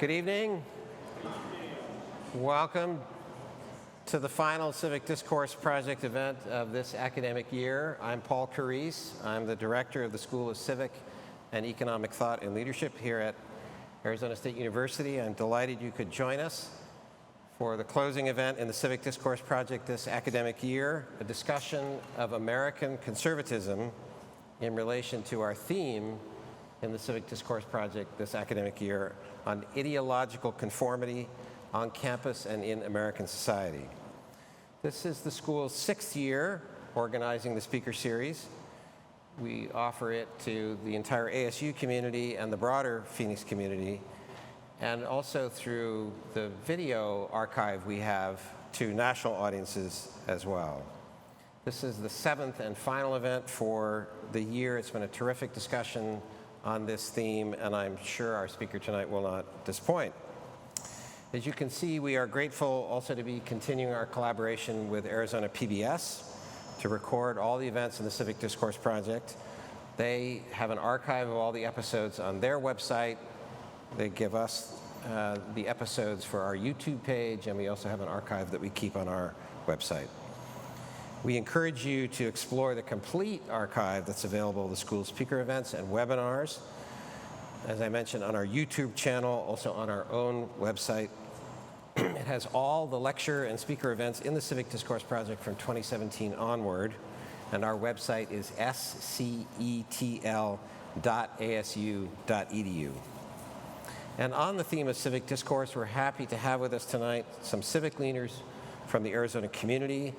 Good evening. Welcome to the final Civic Discourse Project event of this academic year. I'm Paul Carice. I'm the director of the School of Civic and Economic Thought and Leadership here at Arizona State University. I'm delighted you could join us for the closing event in the Civic Discourse Project this academic year, a discussion of American conservatism in relation to our theme in the Civic Discourse Project this academic year on ideological conformity on campus and in American society. This is the school's 6th year organizing the speaker series. We offer it to the entire ASU community and the broader Phoenix community, and also through the video archive we have to national audiences as well. This is the 7th and final event for the year. It's been a terrific discussion on this theme, and I'm sure our speaker tonight will not disappoint. As you can see, we are grateful also to be continuing our collaboration with Arizona PBS to record all the events in the Civic Discourse Project. They have an archive of all the episodes on their website. They give us the episodes for our YouTube page, and we also have an archive that we keep on our website. We encourage you to explore the complete archive that's available at the school's speaker events and webinars, as I mentioned, on our YouTube channel, also on our own website. It has all the lecture and speaker events in the Civic Discourse Project from 2017 onward, and our website is scetl.asu.edu. And on the theme of civic discourse, we're happy to have with us tonight some civic leaders from the Arizona community,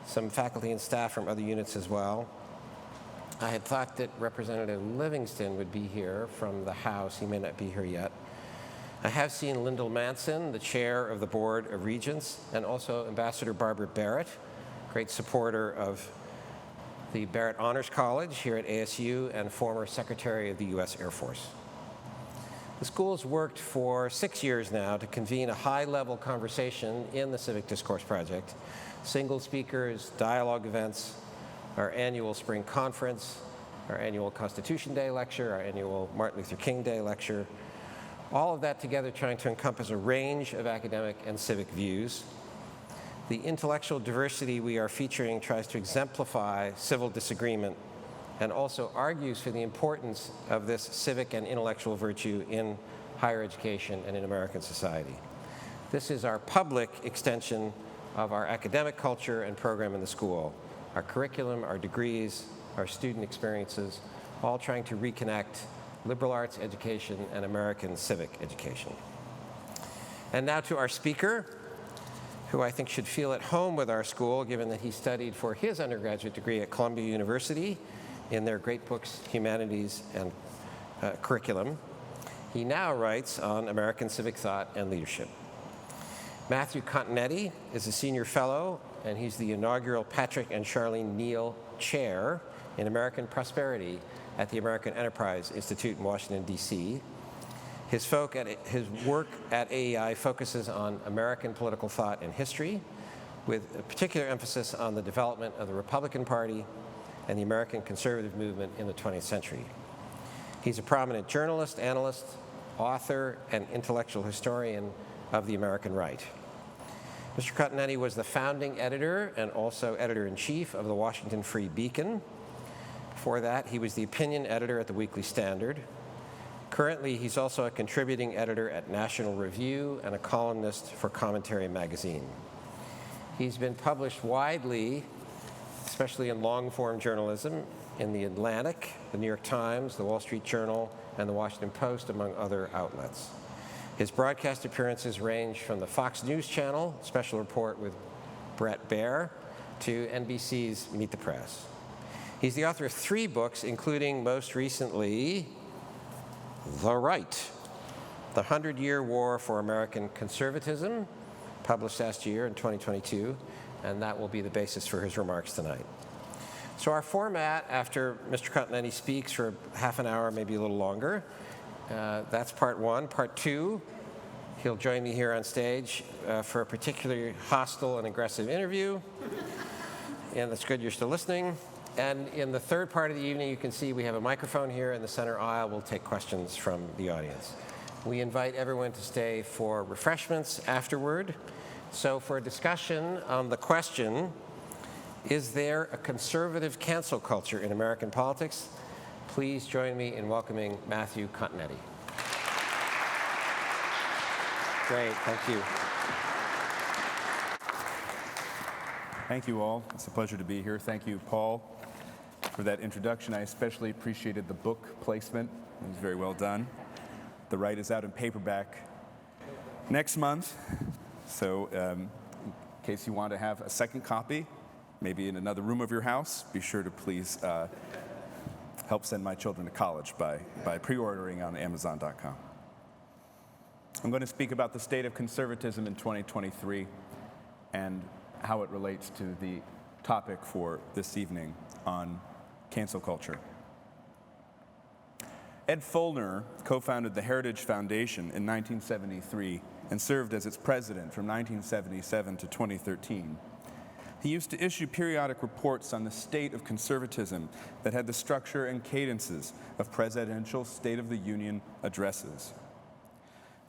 some faculty and staff from other units as well. I had thought that Representative Livingston would be here from the House. He may not be here yet. I have seen Lyndall Manson, the chair of the Board of Regents, and also Ambassador Barbara Barrett, great supporter of the Barrett Honors College here at ASU and former Secretary of the U.S. Air Force. The school has worked for 6 years now to convene a high-level conversation in the Civic Discourse Project, single speakers, dialogue events, our annual spring conference, our annual Constitution Day lecture, our annual Martin Luther King Day lecture, all of that together trying to encompass a range of academic and civic views. The intellectual diversity we are featuring tries to exemplify civil disagreement and also argues for the importance of this civic and intellectual virtue in higher education and in American society. This is our public extension of our academic culture and program in the school, our curriculum, our degrees, our student experiences, all trying to reconnect liberal arts education and American civic education. And now to our speaker, who I think should feel at home with our school, given that he studied for his undergraduate degree at Columbia University in their Great Books, Humanities, and curriculum. He now writes on American civic thought and leadership. Matthew Continetti is a senior fellow, and he's the inaugural Patrick and Charlene Neal Chair in American Prosperity at the American Enterprise Institute in Washington, D.C. His work at AEI focuses on American political thought and history, with a particular emphasis on the development of the Republican Party and the American conservative movement in the 20th century. He's a prominent journalist, analyst, author, and intellectual historian of the American right. Mr. Continetti was the founding editor and also editor-in-chief of the Washington Free Beacon. Before that, he was the opinion editor at the Weekly Standard. Currently, he's also a contributing editor at National Review and a columnist for Commentary magazine. He's been published widely, especially in long-form journalism, in The Atlantic, The New York Times, The Wall Street Journal, and The Washington Post, among other outlets. His broadcast appearances range from the Fox News Channel, special report with Brett Baer, to NBC's Meet the Press. He's the author of 3 books, including most recently, The Right, The 100-Year War for American Conservatism, published last year in 2022, and that will be the basis for his remarks tonight. So our format, after Mr. Continetti speaks for half an hour, maybe a little longer, that's part 1. Part 2, he'll join me here on stage for a particularly hostile and aggressive interview. And that's good, you're still listening. And in the third part of the evening, you can see we have a microphone here in the center aisle. We'll take questions from the audience. We invite everyone to stay for refreshments afterward. So for a discussion on the question, is there a conservative cancel culture in American politics? Please join me in welcoming Matthew Continetti. Great, thank you. Thank you all. It's a pleasure to be here. Thank you, Paul, for that introduction. I especially appreciated the book placement. It was very well done. The right is out in paperback next month. So in case you want to have a second copy, maybe in another room of your house, be sure to please help send my children to college by pre-ordering on Amazon.com. I'm going to speak about the state of conservatism in 2023 and how it relates to the topic for this evening on cancel culture. Ed Feulner co-founded the Heritage Foundation in 1973 and served as its president from 1977 to 2013. He used to issue periodic reports on the state of conservatism that had the structure and cadences of presidential State of the Union addresses.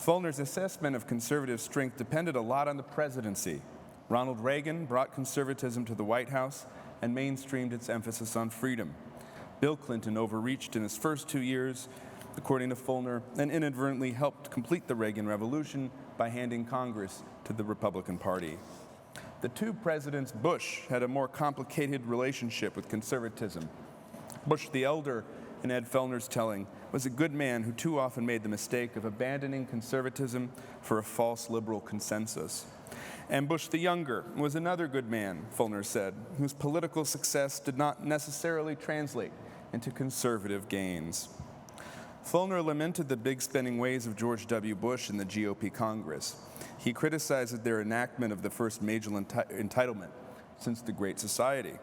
Feulner's assessment of conservative strength depended a lot on the presidency. Ronald Reagan brought conservatism to the White House and mainstreamed its emphasis on freedom. Bill Clinton overreached in his first 2 years, according to Feulner, and inadvertently helped complete the Reagan Revolution by handing Congress to the Republican Party. The two presidents Bush had a more complicated relationship with conservatism. Bush the elder, in Ed Feulner's telling, was a good man who too often made the mistake of abandoning conservatism for a false liberal consensus. And Bush the younger was another good man, Feulner said, whose political success did not necessarily translate into conservative gains. Feulner lamented the big spending ways of George W. Bush and the GOP Congress. He criticized their enactment of the first major entitlement since the Great Society.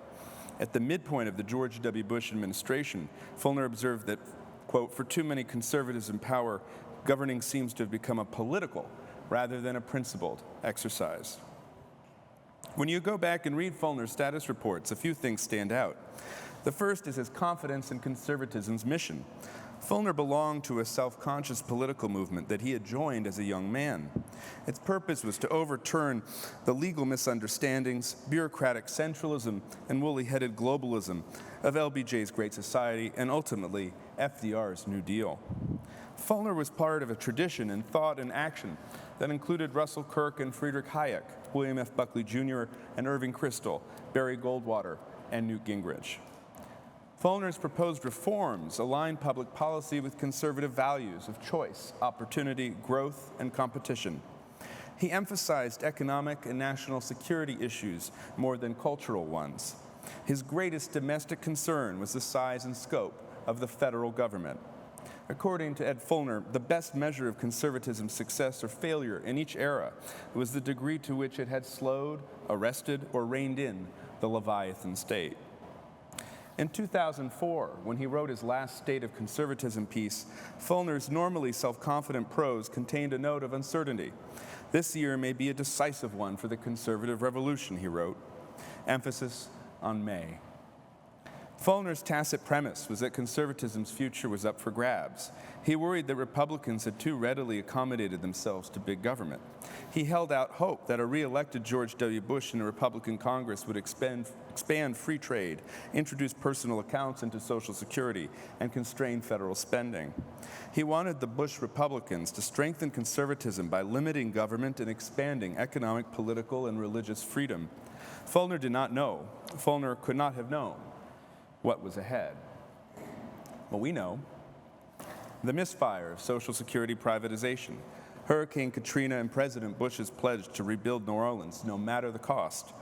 At the midpoint of the George W. Bush administration, Feulner observed that, quote, for too many conservatives in power, governing seems to have become a political rather than a principled exercise. When you go back and read Feulner's status reports, a few things stand out. The first is his confidence in conservatism's mission. Feulner belonged to a self-conscious political movement that he had joined as a young man. Its purpose was to overturn the legal misunderstandings, bureaucratic centralism, and woolly-headed globalism of LBJ's Great Society and ultimately FDR's New Deal. Feulner was part of a tradition in thought and action that included Russell Kirk and Friedrich Hayek, William F. Buckley Jr., and Irving Kristol, Barry Goldwater, and Newt Gingrich. Feulner's proposed reforms align public policy with conservative values of choice, opportunity, growth, and competition. He emphasized economic and national security issues more than cultural ones. His greatest domestic concern was the size and scope of the federal government. According to Ed Feulner, the best measure of conservatism's success or failure in each era was the degree to which it had slowed, arrested, or reined in the Leviathan state. In 2004, when he wrote his last State of Conservatism piece, Feulner's normally self-confident prose contained a note of uncertainty. This year may be a decisive one for the conservative revolution, he wrote. Emphasis on may. Feulner's tacit premise was that conservatism's future was up for grabs. He worried that Republicans had too readily accommodated themselves to big government. He held out hope that a re-elected George W. Bush in a Republican Congress would expand free trade, introduce personal accounts into Social Security, and constrain federal spending. He wanted the Bush Republicans to strengthen conservatism by limiting government and expanding economic, political, and religious freedom. Feulner did not know. Feulner could not have known what was ahead. Well, we know. The misfire of Social Security privatization, Hurricane Katrina and President Bush's pledge to rebuild New Orleans no matter the cost,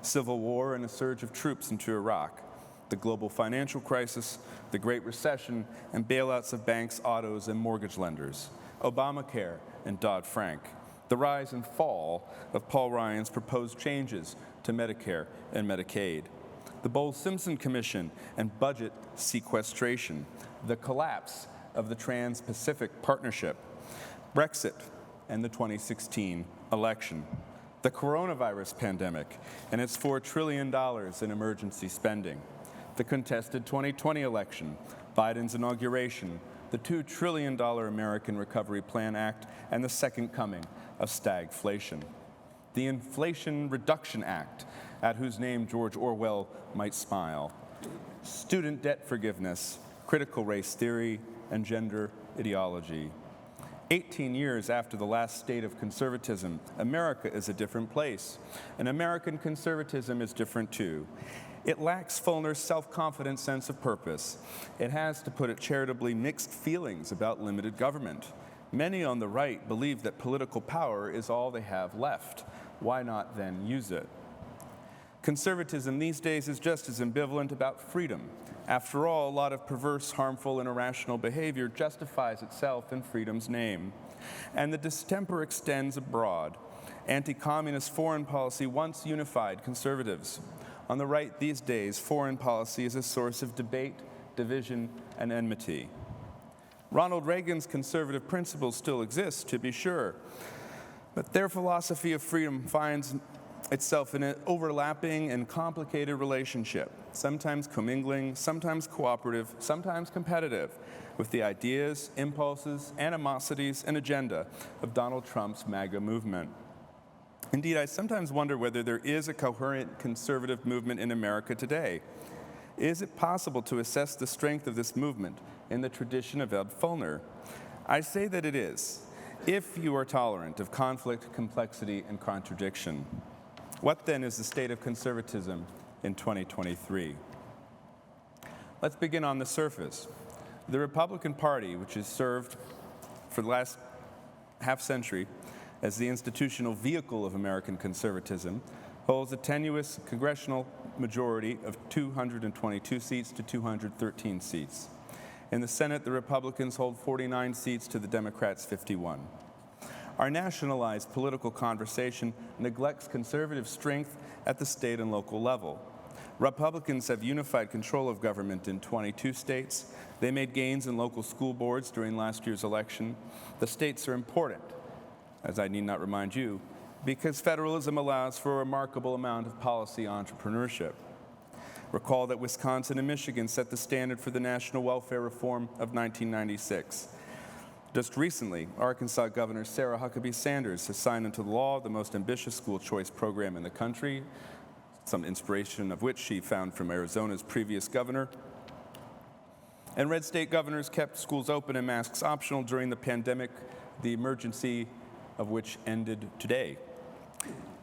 civil war and a surge of troops into Iraq, the global financial crisis, the Great Recession, and bailouts of banks, autos, and mortgage lenders, Obamacare and Dodd-Frank, the rise and fall of Paul Ryan's proposed changes to Medicare and Medicaid, the Bowles-Simpson Commission and budget sequestration, the collapse of the Trans-Pacific Partnership, Brexit, and the 2016 election, the coronavirus pandemic and its $4 trillion in emergency spending, the contested 2020 election, Biden's inauguration, the $2 trillion American Recovery Plan Act, and the second coming of stagflation. The Inflation Reduction Act, at whose name George Orwell might smile. Student debt forgiveness, critical race theory, and gender ideology. 18 years after the last state of conservatism, America is a different place, and American conservatism is different too. It lacks Fulner's self-confident sense of purpose. It has, to put it charitably, mixed feelings about limited government. Many on the right believe that political power is all they have left. Why not then use it? Conservatism these days is just as ambivalent about freedom. After all, a lot of perverse, harmful, and irrational behavior justifies itself in freedom's name. And the distemper extends abroad. Anti-communist foreign policy once unified conservatives. On the right these days, foreign policy is a source of debate, division, and enmity. Ronald Reagan's conservative principles still exist, to be sure, but their philosophy of freedom finds itself in an overlapping and complicated relationship, sometimes commingling, sometimes cooperative, sometimes competitive, with the ideas, impulses, animosities, and agenda of Donald Trump's MAGA movement. Indeed, I sometimes wonder whether there is a coherent conservative movement in America today. Is it possible to assess the strength of this movement in the tradition of Ed Fulner? I say that it is, if you are tolerant of conflict, complexity, and contradiction. What then is the state of conservatism in 2023? Let's begin on the surface. The Republican Party, which has served for the last half-century as the institutional vehicle of American conservatism, holds a tenuous congressional majority of 222 seats to 213 seats. In the Senate, the Republicans hold 49 seats to the Democrats' 51. Our nationalized political conversation neglects conservative strength at the state and local level. Republicans have unified control of government in 22 states. They made gains in local school boards during last year's election. The states are important, as I need not remind you, because federalism allows for a remarkable amount of policy entrepreneurship. Recall that Wisconsin and Michigan set the standard for the national welfare reform of 1996. Just recently, Arkansas Governor Sarah Huckabee Sanders has signed into law the most ambitious school choice program in the country, some inspiration of which she found from Arizona's previous governor. And red state governors kept schools open and masks optional during the pandemic, the emergency of which ended today.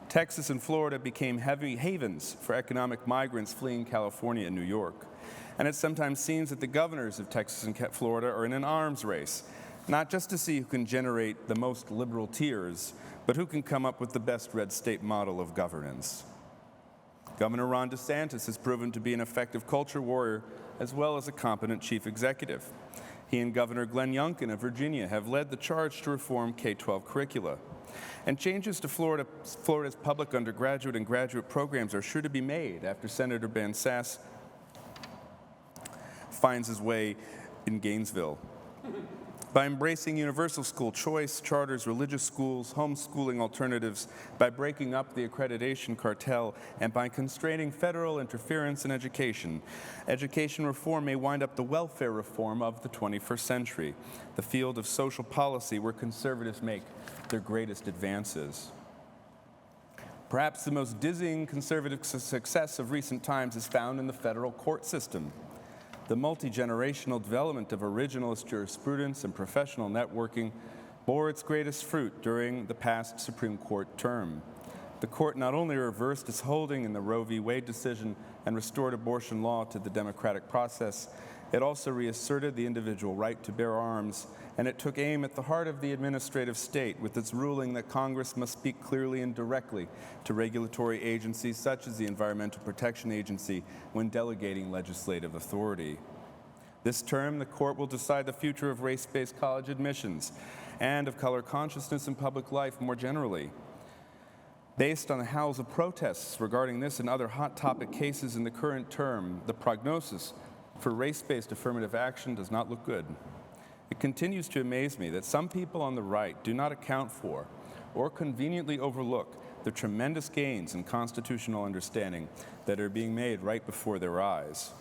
Texas and Florida became heavy havens for economic migrants fleeing California and New York. And it sometimes seems that the governors of Texas and Florida are in an arms race, not just to see who can generate the most liberal tiers, but who can come up with the best red state model of governance. Governor Ron DeSantis has proven to be an effective culture warrior as well as a competent chief executive. He and Governor Glenn Youngkin of Virginia have led the charge to reform K-12 curricula. And changes to Florida's public undergraduate and graduate programs are sure to be made after Senator Ben Sasse finds his way in Gainesville. By embracing universal school choice, charters, religious schools, homeschooling alternatives, by breaking up the accreditation cartel, and by constraining federal interference in education, education reform may wind up the welfare reform of the 21st century, the field of social policy where conservatives make their greatest advances. Perhaps the most dizzying conservative success of recent times is found in the federal court system. The multi-generational development of originalist jurisprudence and professional networking bore its greatest fruit during the past Supreme Court term. The court not only reversed its holding in the Roe v. Wade decision and restored abortion law to the democratic process, it also reasserted the individual right to bear arms, and it took aim at the heart of the administrative state with its ruling that Congress must speak clearly and directly to regulatory agencies such as the Environmental Protection Agency when delegating legislative authority. This term, the court will decide the future of race-based college admissions and of color consciousness in public life more generally. Based on the howls of protests regarding this and other hot topic cases in the current term, the prognosis for race-based affirmative action does not look good. It continues to amaze me that some people on the right do not account for or conveniently overlook the tremendous gains in constitutional understanding that are being made right before their eyes.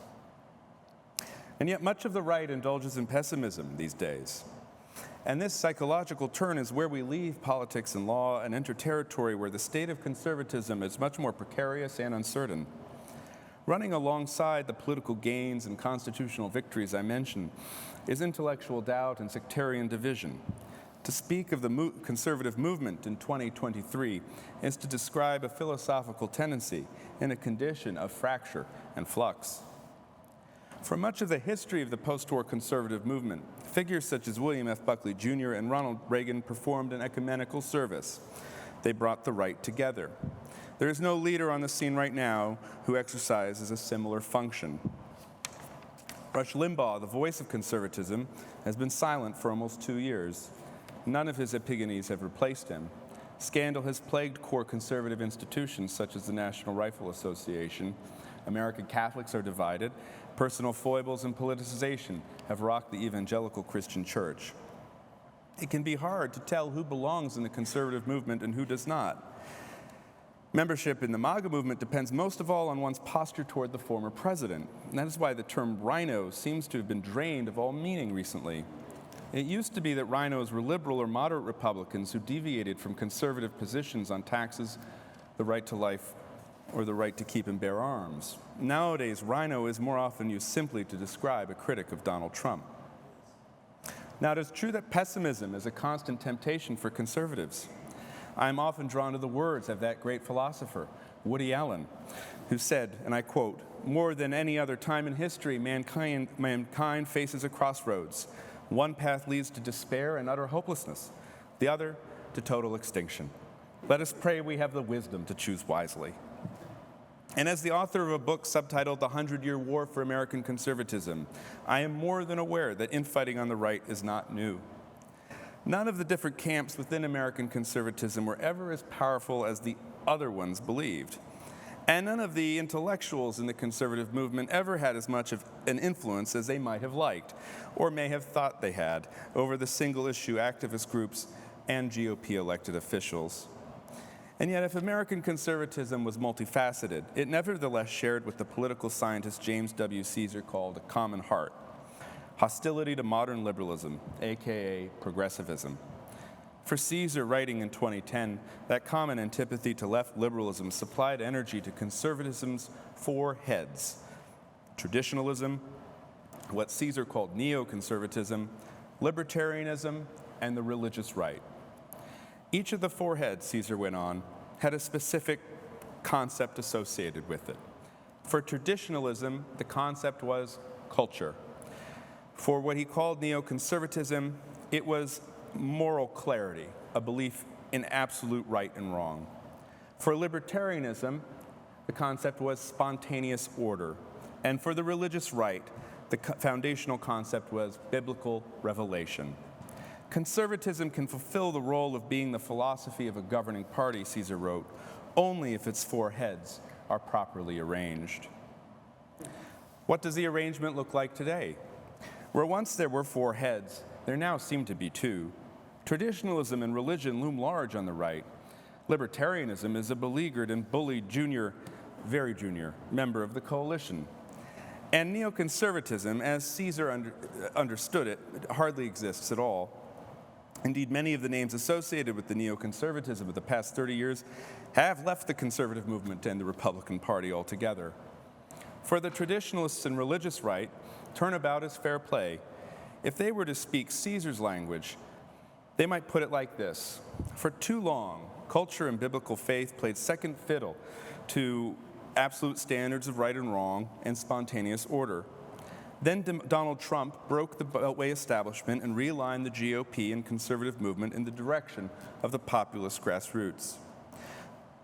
And yet much of the right indulges in pessimism these days. And this psychological turn is where we leave politics and law and enter territory where the state of conservatism is much more precarious and uncertain. Running alongside the political gains and constitutional victories I mentioned is intellectual doubt and sectarian division. To speak of the conservative movement in 2023 is to describe a philosophical tendency in a condition of fracture and flux. For much of the history of the post-war conservative movement, figures such as William F. Buckley Jr. and Ronald Reagan performed an ecumenical service. They brought the right together. There is no leader on the scene right now who exercises a similar function. Rush Limbaugh, the voice of conservatism, has been silent for almost 2 years. None of his epiphanies have replaced him. Scandal has plagued core conservative institutions such as the National Rifle Association. American Catholics are divided. Personal foibles and politicization have rocked the evangelical Christian church. It can be hard to tell who belongs in the conservative movement and who does not. Membership in the MAGA movement depends most of all on one's posture toward the former president. And that is why the term rhino seems to have been drained of all meaning recently. It used to be that rhinos were liberal or moderate Republicans who deviated from conservative positions on taxes, the right to life, or the right to keep and bear arms. Nowadays, rhino is more often used simply to describe a critic of Donald Trump. Now, it is true that pessimism is a constant temptation for conservatives. I am often drawn to the words of that great philosopher, Woody Allen, who said, and I quote, "More than any other time in history, mankind faces a crossroads. One path leads to despair and utter hopelessness, the other to total extinction. Let us pray we have the wisdom to choose wisely." And as the author of a book subtitled The 100-Year War for American Conservatism, I am more than aware that infighting on the right is not new. None of the different camps within American conservatism were ever as powerful as the other ones believed. And none of the intellectuals in the conservative movement ever had as much of an influence as they might have liked, or may have thought they had, over the single-issue activist groups and GOP elected officials. And yet, if American conservatism was multifaceted, it nevertheless shared what the political scientist James W. Caesar called a common heart: hostility to modern liberalism, aka progressivism. For Caesar, writing in 2010, that common antipathy to left liberalism supplied energy to conservatism's four heads: traditionalism, what Caesar called neoconservatism, libertarianism, and the religious right. Each of the four heads, Caesar went on, had a specific concept associated with it. For traditionalism, the concept was culture. For what he called neoconservatism, it was moral clarity, a belief in absolute right and wrong. For libertarianism, the concept was spontaneous order. And for the religious right, the foundational concept was biblical revelation. Conservatism can fulfill the role of being the philosophy of a governing party, Caesar wrote, only if its four heads are properly arranged. What does the arrangement look like today? Where once there were four heads, there now seem to be two. Traditionalism and religion loom large on the right. Libertarianism is a beleaguered and bullied very junior member of the coalition. And neoconservatism, as Caesar understood it, hardly exists at all. Indeed, many of the names associated with the neoconservatism of the past 30 years have left the conservative movement and the Republican Party altogether. For the traditionalists and religious right, turnabout is fair play. If they were to speak Caesar's language, they might put it like this: for too long, culture and biblical faith played second fiddle to absolute standards of right and wrong and spontaneous order. Then Donald Trump broke the Beltway establishment and realigned the GOP and conservative movement in the direction of the populist grassroots.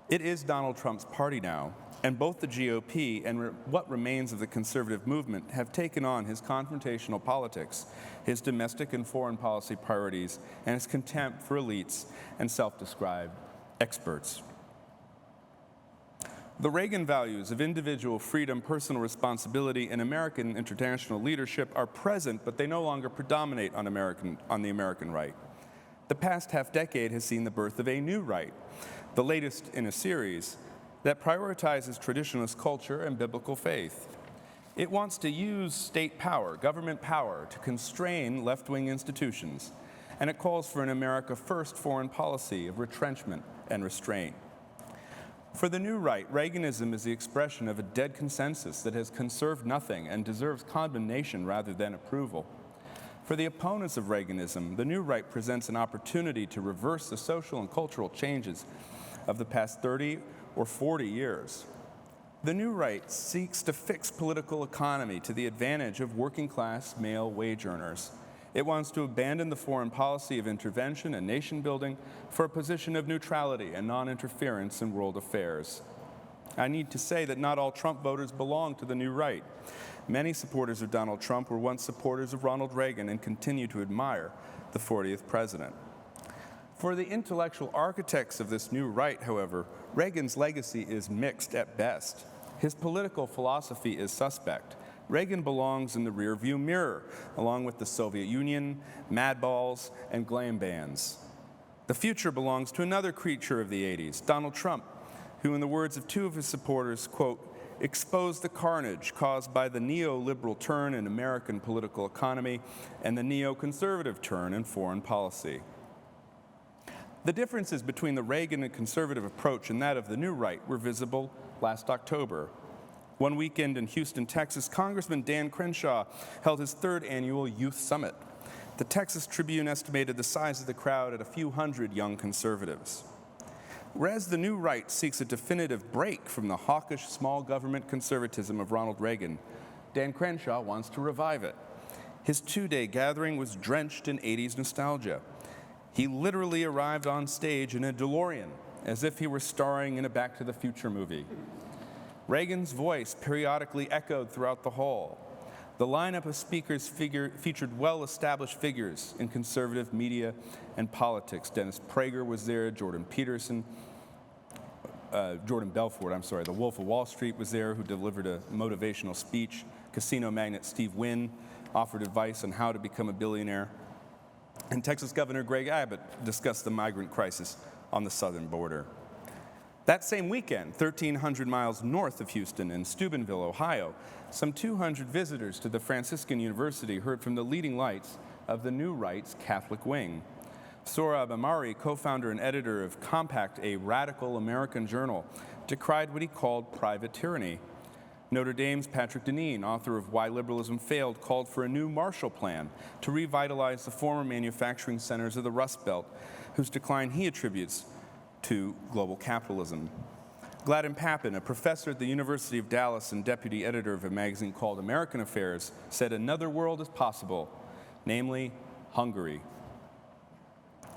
It is Donald Trump's party now, and both the GOP and what remains of the conservative movement have taken on his confrontational politics, his domestic and foreign policy priorities, and his contempt for elites and self-described experts. The Reagan values of individual freedom, personal responsibility, and American international leadership are present, but they no longer predominate on the American right. The past half-decade has seen the birth of a new right, the latest in a series, that prioritizes traditionalist culture and biblical faith. It wants to use state power, government power, to constrain left-wing institutions, and it calls for an America First foreign policy of retrenchment and restraint. For the new right, Reaganism is the expression of a dead consensus that has conserved nothing and deserves condemnation rather than approval. For the opponents of Reaganism, the new right presents an opportunity to reverse the social and cultural changes of the past 30 or 40 years. The new right seeks to fix political economy to the advantage of working-class male wage earners. It wants to abandon the foreign policy of intervention and nation-building for a position of neutrality and non-interference in world affairs. I need to say that not all Trump voters belong to the new right. Many supporters of Donald Trump were once supporters of Ronald Reagan and continue to admire the 40th president. For the intellectual architects of this new right, however, Reagan's legacy is mixed at best. His political philosophy is suspect. Reagan belongs in the rearview mirror, along with the Soviet Union, madballs, and glam bands. The future belongs to another creature of the 80s, Donald Trump, who, in the words of two of his supporters, quote, exposed the carnage caused by the neoliberal turn in American political economy and the neoconservative turn in foreign policy. The differences between the Reagan and conservative approach and that of the new right were visible last October. One weekend in Houston, Texas, Congressman Dan Crenshaw held his third annual Youth Summit. The Texas Tribune estimated the size of the crowd at a few hundred young conservatives. Whereas the new right seeks a definitive break from the hawkish small government conservatism of Ronald Reagan, Dan Crenshaw wants to revive it. His two-day gathering was drenched in 80s nostalgia. He literally arrived on stage in a DeLorean, as if he were starring in a Back to the Future movie. Reagan's voice periodically echoed throughout the hall. The lineup of speakers featured well-established figures in conservative media and politics. Dennis Prager was there, Jordan Belfort, the Wolf of Wall Street was there, who delivered a motivational speech. Casino magnate Steve Wynn offered advice on how to become a billionaire. And Texas Governor Greg Abbott discussed the migrant crisis on the southern border. That same weekend, 1,300 miles north of Houston in Steubenville, Ohio, some 200 visitors to the Franciscan University heard from the leading lights of the New Right's Catholic wing. Sohrab Ahmari, co-founder and editor of Compact, a radical American journal, decried what he called private tyranny. Notre Dame's Patrick Deneen, author of Why Liberalism Failed, called for a new Marshall Plan to revitalize the former manufacturing centers of the Rust Belt, whose decline he attributes to global capitalism. Gladden Papin, a professor at the University of Dallas and deputy editor of a magazine called American Affairs, said another world is possible, namely Hungary.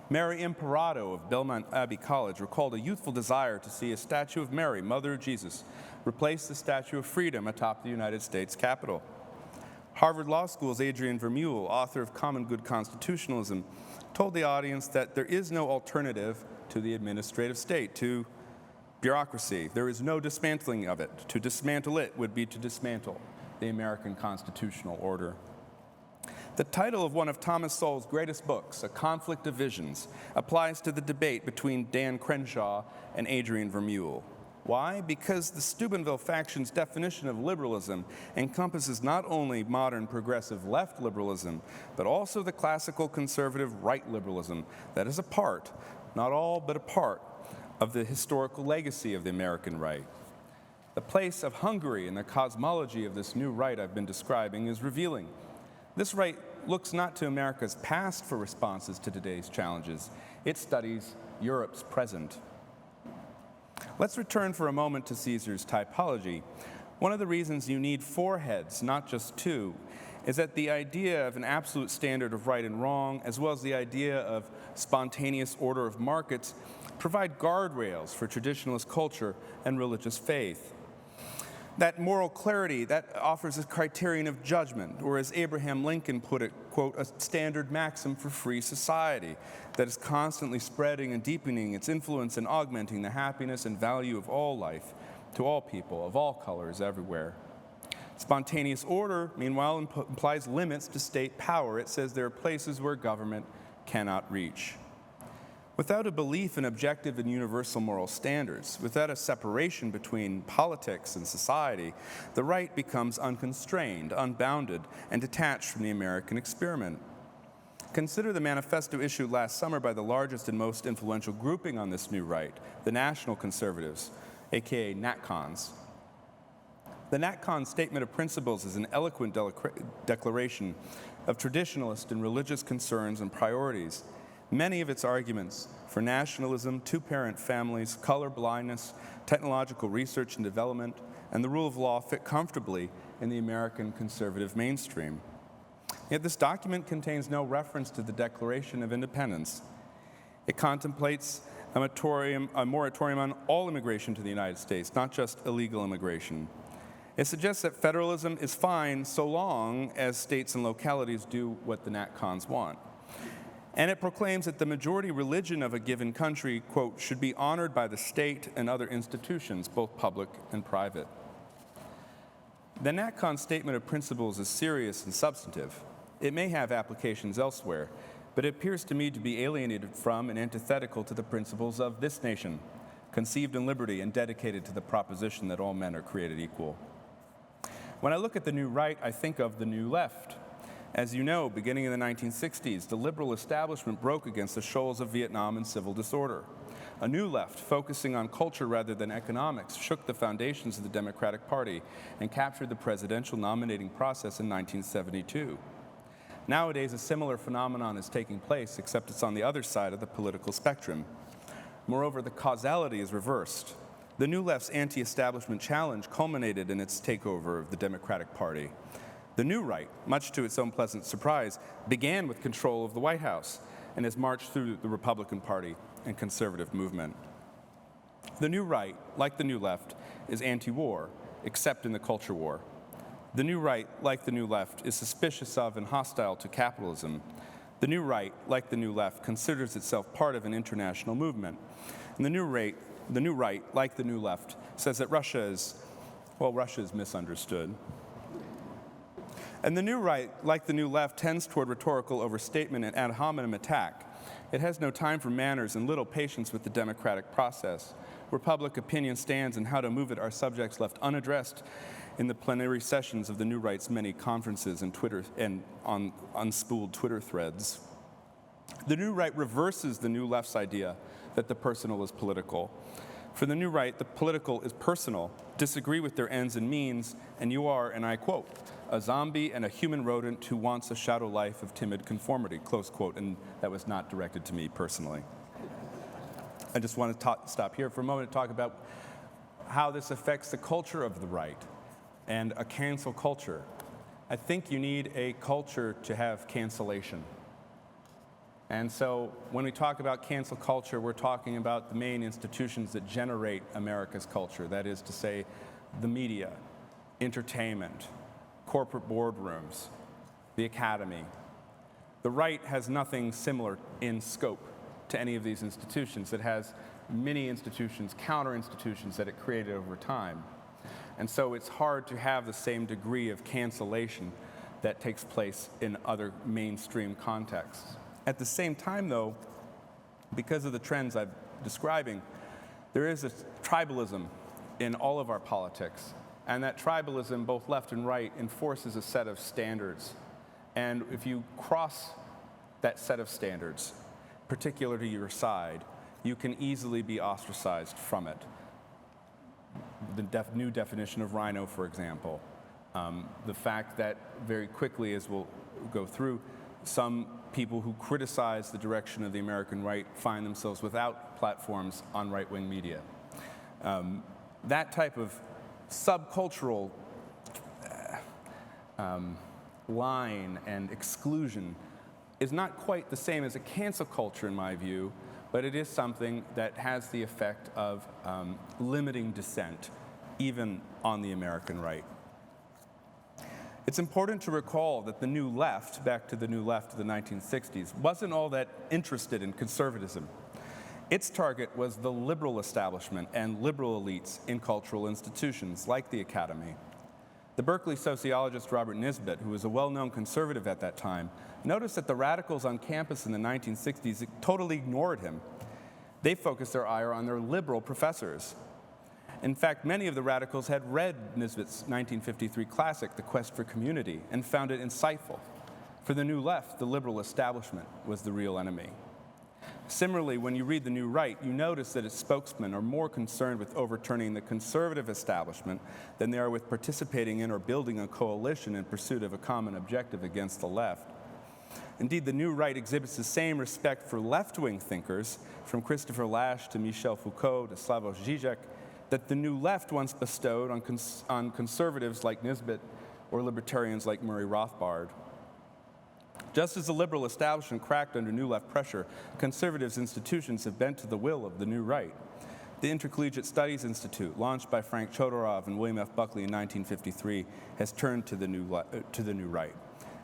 Mary Imperato of Belmont Abbey College recalled a youthful desire to see a statue of Mary, Mother of Jesus, replace the Statue of Freedom atop the United States Capitol. Harvard Law School's Adrian Vermeule, author of Common Good Constitutionalism, told the audience that there is no alternative to the administrative state, to bureaucracy. There is no dismantling of it. To dismantle it would be to dismantle the American constitutional order. The title of one of Thomas Sowell's greatest books, A Conflict of Visions, applies to the debate between Dan Crenshaw and Adrian Vermeule. Why? Because the Steubenville faction's definition of liberalism encompasses not only modern progressive left liberalism, but also the classical conservative right liberalism that is a part, not all, but a part, of the historical legacy of the American right. The place of Hungary in the cosmology of this new right I've been describing is revealing. This right looks not to America's past for responses to today's challenges. It studies Europe's present. Let's return for a moment to Caesar's typology. One of the reasons you need four heads, not just two, is that the idea of an absolute standard of right and wrong, as well as the idea of spontaneous order of markets, provide guardrails for traditionalist culture and religious faith. That moral clarity, that offers a criterion of judgment, or as Abraham Lincoln put it, quote, a standard maxim for free society that is constantly spreading and deepening its influence and augmenting the happiness and value of all life to all people, of all colors, everywhere. Spontaneous order, meanwhile, implies limits to state power. It says there are places where government cannot reach. Without a belief in objective and universal moral standards, without a separation between politics and society, the right becomes unconstrained, unbounded, and detached from the American experiment. Consider the manifesto issued last summer by the largest and most influential grouping on this new right, the National Conservatives, aka NatCons. The NatCon Statement of Principles is an eloquent declaration of traditionalist and religious concerns and priorities. Many of its arguments for nationalism, two-parent families, color blindness, technological research and development, and the rule of law fit comfortably in the American conservative mainstream. Yet this document contains no reference to the Declaration of Independence. It contemplates a moratorium on all immigration to the United States, not just illegal immigration. It suggests that federalism is fine so long as states and localities do what the NatCons want. And it proclaims that the majority religion of a given country, quote, should be honored by the state and other institutions, both public and private. The NatCon Statement of Principles is serious and substantive. It may have applications elsewhere, but it appears to me to be alienated from and antithetical to the principles of this nation, conceived in liberty and dedicated to the proposition that all men are created equal. When I look at the new right, I think of the new left. As you know, beginning in the 1960s, the liberal establishment broke against the shoals of Vietnam and civil disorder. A new left, focusing on culture rather than economics, shook the foundations of the Democratic Party and captured the presidential nominating process in 1972. Nowadays, a similar phenomenon is taking place, except it's on the other side of the political spectrum. Moreover, the causality is reversed. The New Left's anti-establishment challenge culminated in its takeover of the Democratic Party. The New Right, much to its own pleasant surprise, began with control of the White House and has marched through the Republican Party and conservative movement. The New Right, like the New Left, is anti-war, except in the culture war. The New Right, like the New Left, is suspicious of and hostile to capitalism. The New Right, like the New Left, considers itself part of an international movement. And the New Right, like the New Left, says that Russia is misunderstood. And the New Right, like the New Left, tends toward rhetorical overstatement and ad hominem attack. It has no time for manners and little patience with the democratic process. Where public opinion stands and how to move it are subjects left unaddressed in the plenary sessions of the New Right's many conferences and on unspooled Twitter threads. The New Right reverses the New Left's idea that the personal is political. For the New Right, the political is personal. Disagree with their ends and means, and you are, and I quote, a zombie and a human rodent who wants a shadow life of timid conformity, close quote, and that was not directed to me personally. I just want to stop here for a moment to talk about how this affects the culture of the right and a cancel culture. I think you need a culture to have cancellation. And so when we talk about cancel culture, we're talking about the main institutions that generate America's culture. That is to say, the media, entertainment, corporate boardrooms, the academy. The right has nothing similar in scope to any of these institutions. It has many institutions, counter-institutions that it created over time. And so it's hard to have the same degree of cancellation that takes place in other mainstream contexts. At the same time, though, because of the trends I'm describing, there is a tribalism in all of our politics. And that tribalism, both left and right, enforces a set of standards. And if you cross that set of standards, particular to your side, you can easily be ostracized from it. The new definition of rhino, for example. The fact that very quickly, as we'll go through, some people who criticize the direction of the American right find themselves without platforms on right-wing media. That type of subcultural line and exclusion is not quite the same as a cancel culture, in my view, but it is something that has the effect of limiting dissent, even on the American right. It's important to recall that the New Left, back to the New Left of the 1960s, wasn't all that interested in conservatism. Its target was the liberal establishment and liberal elites in cultural institutions like the Academy. The Berkeley sociologist Robert Nisbet, who was a well-known conservative at that time, noticed that the radicals on campus in the 1960s totally ignored him. They focused their ire on their liberal professors. In fact, many of the radicals had read Nisbet's 1953 classic, The Quest for Community, and found it insightful. For the New Left, the liberal establishment was the real enemy. Similarly, when you read the New Right, you notice that its spokesmen are more concerned with overturning the conservative establishment than they are with participating in or building a coalition in pursuit of a common objective against the left. Indeed, the New Right exhibits the same respect for left-wing thinkers, from Christopher Lasch to Michel Foucault to Slavoj Žižek, that the New Left once bestowed on conservatives like Nisbet or libertarians like Murray Rothbard. Just as the liberal establishment cracked under New Left pressure, conservatives' institutions have bent to the will of the New Right. The Intercollegiate Studies Institute, launched by Frank Chodorov and William F. Buckley in 1953, has turned to the New Right.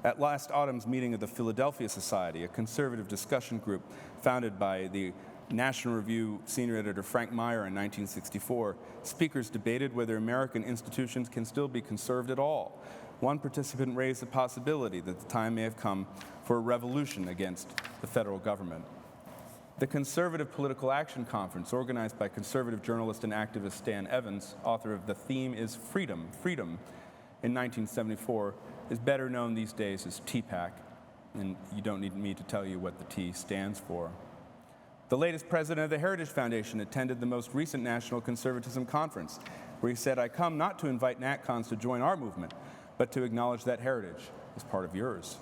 At last autumn's meeting of the Philadelphia Society, a conservative discussion group founded by the National Review senior editor Frank Meyer in 1964, speakers debated whether American institutions can still be conserved at all. One participant raised the possibility that the time may have come for a revolution against the federal government. The Conservative Political Action Conference, organized by conservative journalist and activist Stan Evans, author of The Theme is Freedom, Freedom, in 1974, is better known these days as TPAC, and you don't need me to tell you what the T stands for. The latest president of the Heritage Foundation attended the most recent National Conservatism Conference, where he said, "I come not to invite NatCons to join our movement, but to acknowledge that heritage is part of yours."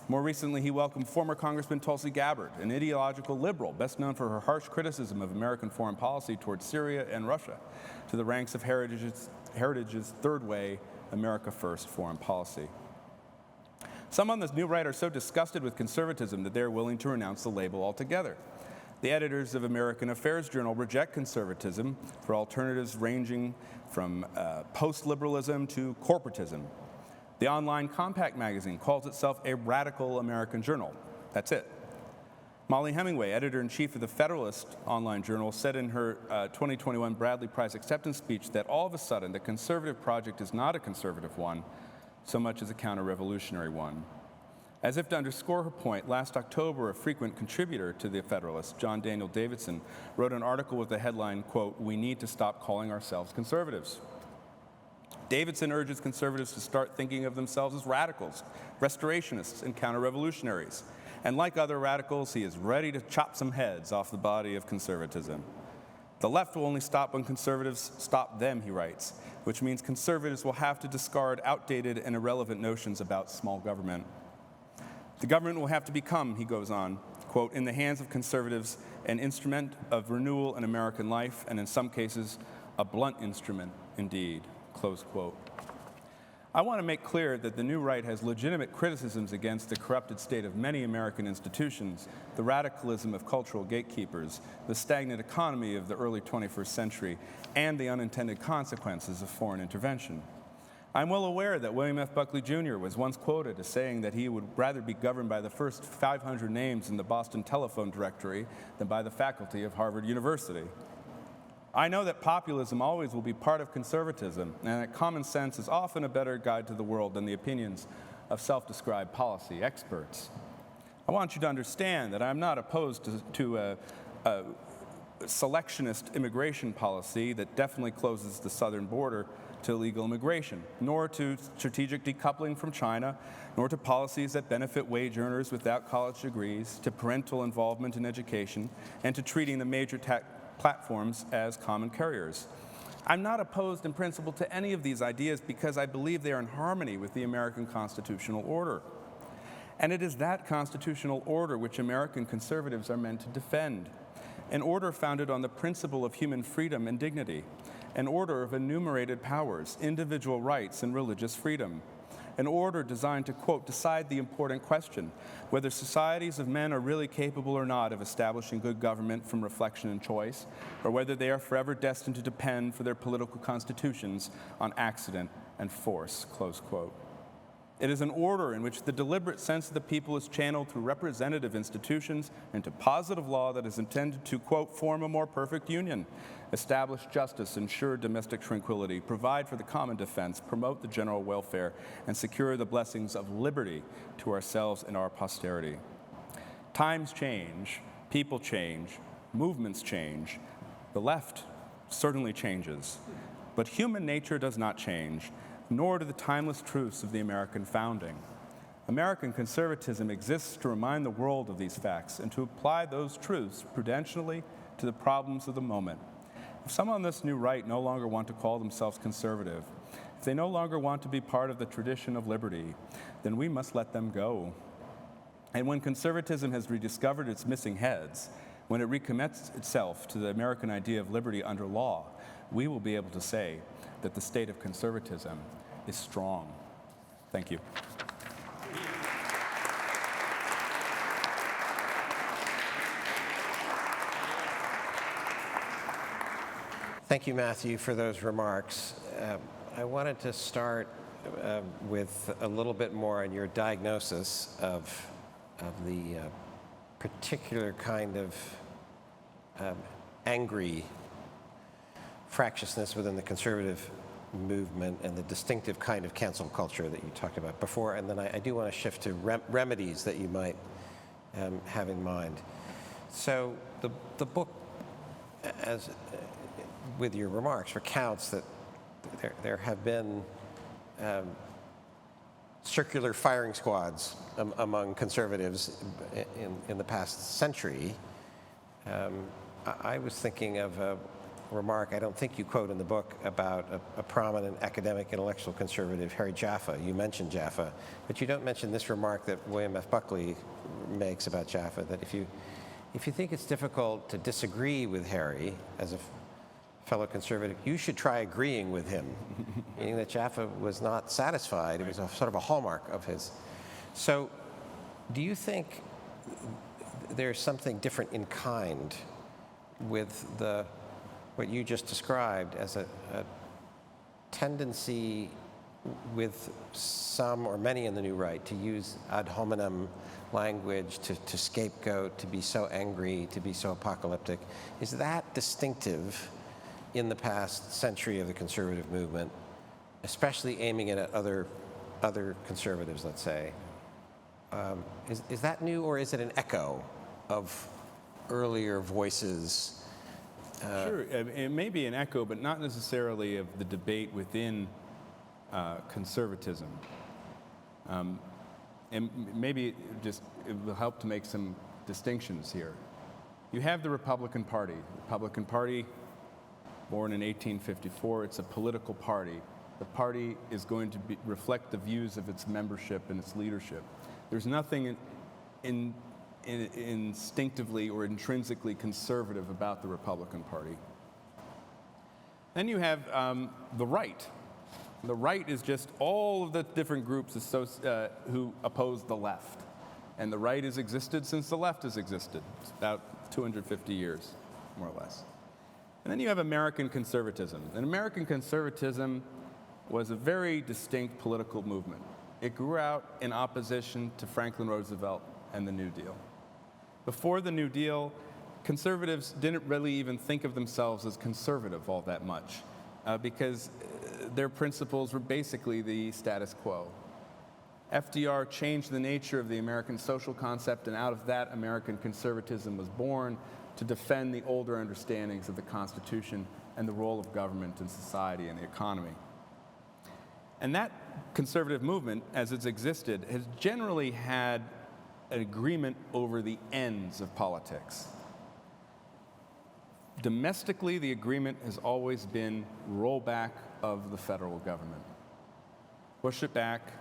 More recently, he welcomed former Congressman Tulsi Gabbard, an ideological liberal, best known for her harsh criticism of American foreign policy towards Syria and Russia, to the ranks of Heritage's third way, America First foreign policy. Some on this New Right are so disgusted with conservatism that they are willing to renounce the label altogether. The editors of American Affairs Journal reject conservatism for alternatives ranging from post-liberalism to corporatism. The online Compact magazine calls itself a radical American journal. That's it. Molly Hemingway, editor-in-chief of the Federalist online journal, said in her 2021 Bradley Prize acceptance speech that all of a sudden the conservative project is not a conservative one, so much as a counter-revolutionary one. As if to underscore her point, last October, a frequent contributor to the Federalist, John Daniel Davidson, wrote an article with the headline, quote, "We need to stop calling ourselves conservatives." Davidson urges conservatives to start thinking of themselves as radicals, restorationists, and counter-revolutionaries. And like other radicals, he is ready to chop some heads off the body of conservatism. The left will only stop when conservatives stop them, he writes, which means conservatives will have to discard outdated and irrelevant notions about small government. The government will have to become, he goes on, quote, "in the hands of conservatives, an instrument of renewal in American life, and in some cases, a blunt instrument indeed," close quote. I want to make clear that the New Right has legitimate criticisms against the corrupted state of many American institutions, the radicalism of cultural gatekeepers, the stagnant economy of the early 21st century, and the unintended consequences of foreign intervention. I'm well aware that William F. Buckley Jr. was once quoted as saying that he would rather be governed by the first 500 names in the Boston telephone directory than by the faculty of Harvard University. I know that populism always will be part of conservatism, and that common sense is often a better guide to the world than the opinions of self-described policy experts. I want you to understand that I'm not opposed to a selectionist immigration policy that definitely closes the southern border to illegal immigration, nor to strategic decoupling from China, nor to policies that benefit wage earners without college degrees, to parental involvement in education, and to treating the major platforms as common carriers. I'm not opposed in principle to any of these ideas because I believe they are in harmony with the American constitutional order. And it is that constitutional order which American conservatives are meant to defend. An order founded on the principle of human freedom and dignity. An order of enumerated powers, individual rights, and religious freedom. An order designed to, quote, "decide the important question, whether societies of men are really capable or not of establishing good government from reflection and choice, or whether they are forever destined to depend for their political constitutions on accident and force," close quote. It is an order in which the deliberate sense of the people is channeled through representative institutions into positive law that is intended to, quote, "form a more perfect union, establish justice, ensure domestic tranquility, provide for the common defense, promote the general welfare, and secure the blessings of liberty to ourselves and our posterity." Times change, people change, movements change, the left certainly changes, but human nature does not change, nor do the timeless truths of the American founding. American conservatism exists to remind the world of these facts and to apply those truths prudentially to the problems of the moment. If some on this new right no longer want to call themselves conservative, if they no longer want to be part of the tradition of liberty, then we must let them go. And when conservatism has rediscovered its missing heads, when it recommits itself to the American idea of liberty under law, we will be able to say that the state of conservatism is strong. Thank you. Thank you, Matthew, for those remarks. I wanted to start with a little bit more on your diagnosis of the particular kind of angry fractiousness within the conservative movement and the distinctive kind of cancel culture that you talked about before. And then I do want to shift to remedies that you might have in mind. So the book, as with your remarks, recounts that there have been circular firing squads among conservatives in the past century. I was thinking of a remark I don't think you quote in the book about a prominent academic intellectual conservative, Harry Jaffa. You mentioned Jaffa, but you don't mention this remark that William F. Buckley makes about Jaffa, that if you think it's difficult to disagree with Harry as a fellow conservative, you should try agreeing with him, meaning that Jaffa was not satisfied. It was a sort of a hallmark of his. So do you think there's something different in kind with what you just described as a tendency with some or many in the new right to use ad hominem language, to scapegoat, to be so angry, to be so apocalyptic? Is that distinctive in the past century of the conservative movement, especially aiming it at other conservatives, let's say? Is that new, or is it an echo of earlier voices? Sure, it may be an echo, but not necessarily of the debate within conservatism. And maybe it will help to make some distinctions here. You have the Republican Party. The Republican Party, born in 1854, it's a political party. The party is going to reflect the views of its membership and its leadership. There's nothing instinctively or intrinsically conservative about the Republican Party. Then you have the right. The right is just all of the different groups who oppose the left. And the right has existed since the left has existed. It's about 250 years, more or less. And then you have American conservatism. And American conservatism was a very distinct political movement. It grew out in opposition to Franklin Roosevelt and the New Deal. Before the New Deal, conservatives didn't really even think of themselves as conservative all that much because their principles were basically the status quo. FDR changed the nature of the American social concept, and out of that, American conservatism was born to defend the older understandings of the Constitution and the role of government in society and the economy. And that conservative movement, as it's existed, has generally had an agreement over the ends of politics. Domestically, the agreement has always been rollback of the federal government. Push it back,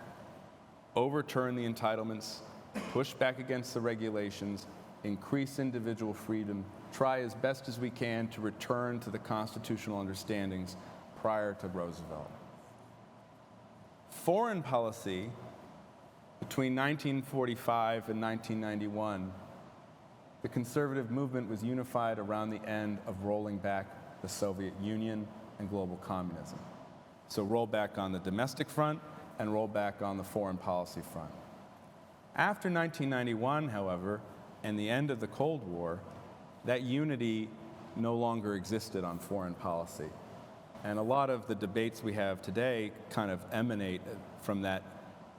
overturn the entitlements, push back against the regulations, increase individual freedom, try as best as we can to return to the constitutional understandings prior to Roosevelt. Foreign policy between 1945 and 1991, the conservative movement was unified around the end of rolling back the Soviet Union and global communism. So roll back on the domestic front and roll back on the foreign policy front. After 1991, however, and the end of the Cold War, that unity no longer existed on foreign policy. And a lot of the debates we have today kind of emanate from that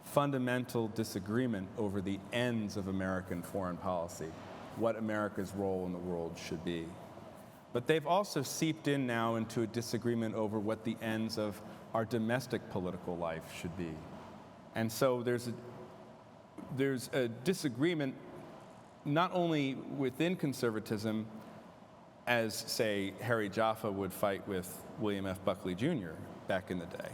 fundamental disagreement over the ends of American foreign policy. what America's role in the world should be. But they've also seeped in now into a disagreement over what the ends of our domestic political life should be. And so there's a disagreement not only within conservatism, as, say, Harry Jaffa would fight with William F. Buckley Jr. back in the day,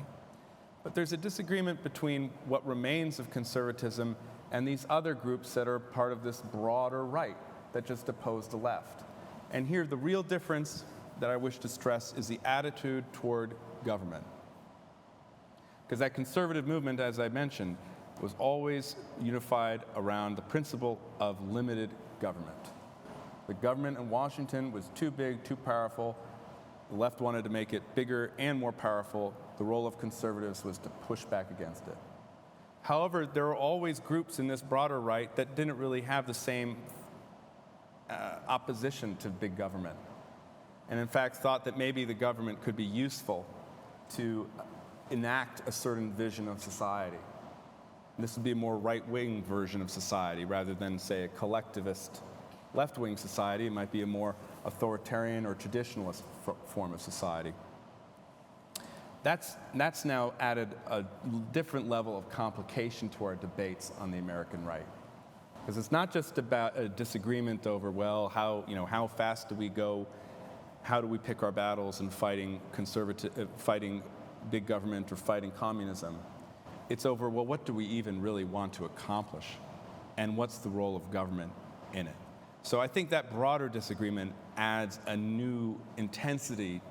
but there's a disagreement between what remains of conservatism and these other groups that are part of this broader right that just oppose the left. And here, the real difference that I wish to stress is the attitude toward government. Because that conservative movement, as I mentioned, was always unified around the principle of limited government. The government in Washington was too big, too powerful. The left wanted to make it bigger and more powerful. The role of conservatives was to push back against it. However, there are always groups in this broader right that didn't really have the same opposition to big government, and in fact thought that maybe the government could be useful to enact a certain vision of society. And this would be a more right-wing version of society rather than, say, a collectivist left-wing society. It might be a more authoritarian or traditionalist form of society. That's now added a different level of complication to our debates on the American right. Because it's not just about a disagreement over, well, how fast do we go, how do we pick our battles in fighting big government or fighting communism. It's over, well, what do we even really want to accomplish? And what's the role of government in it? So I think that broader disagreement adds a new intensity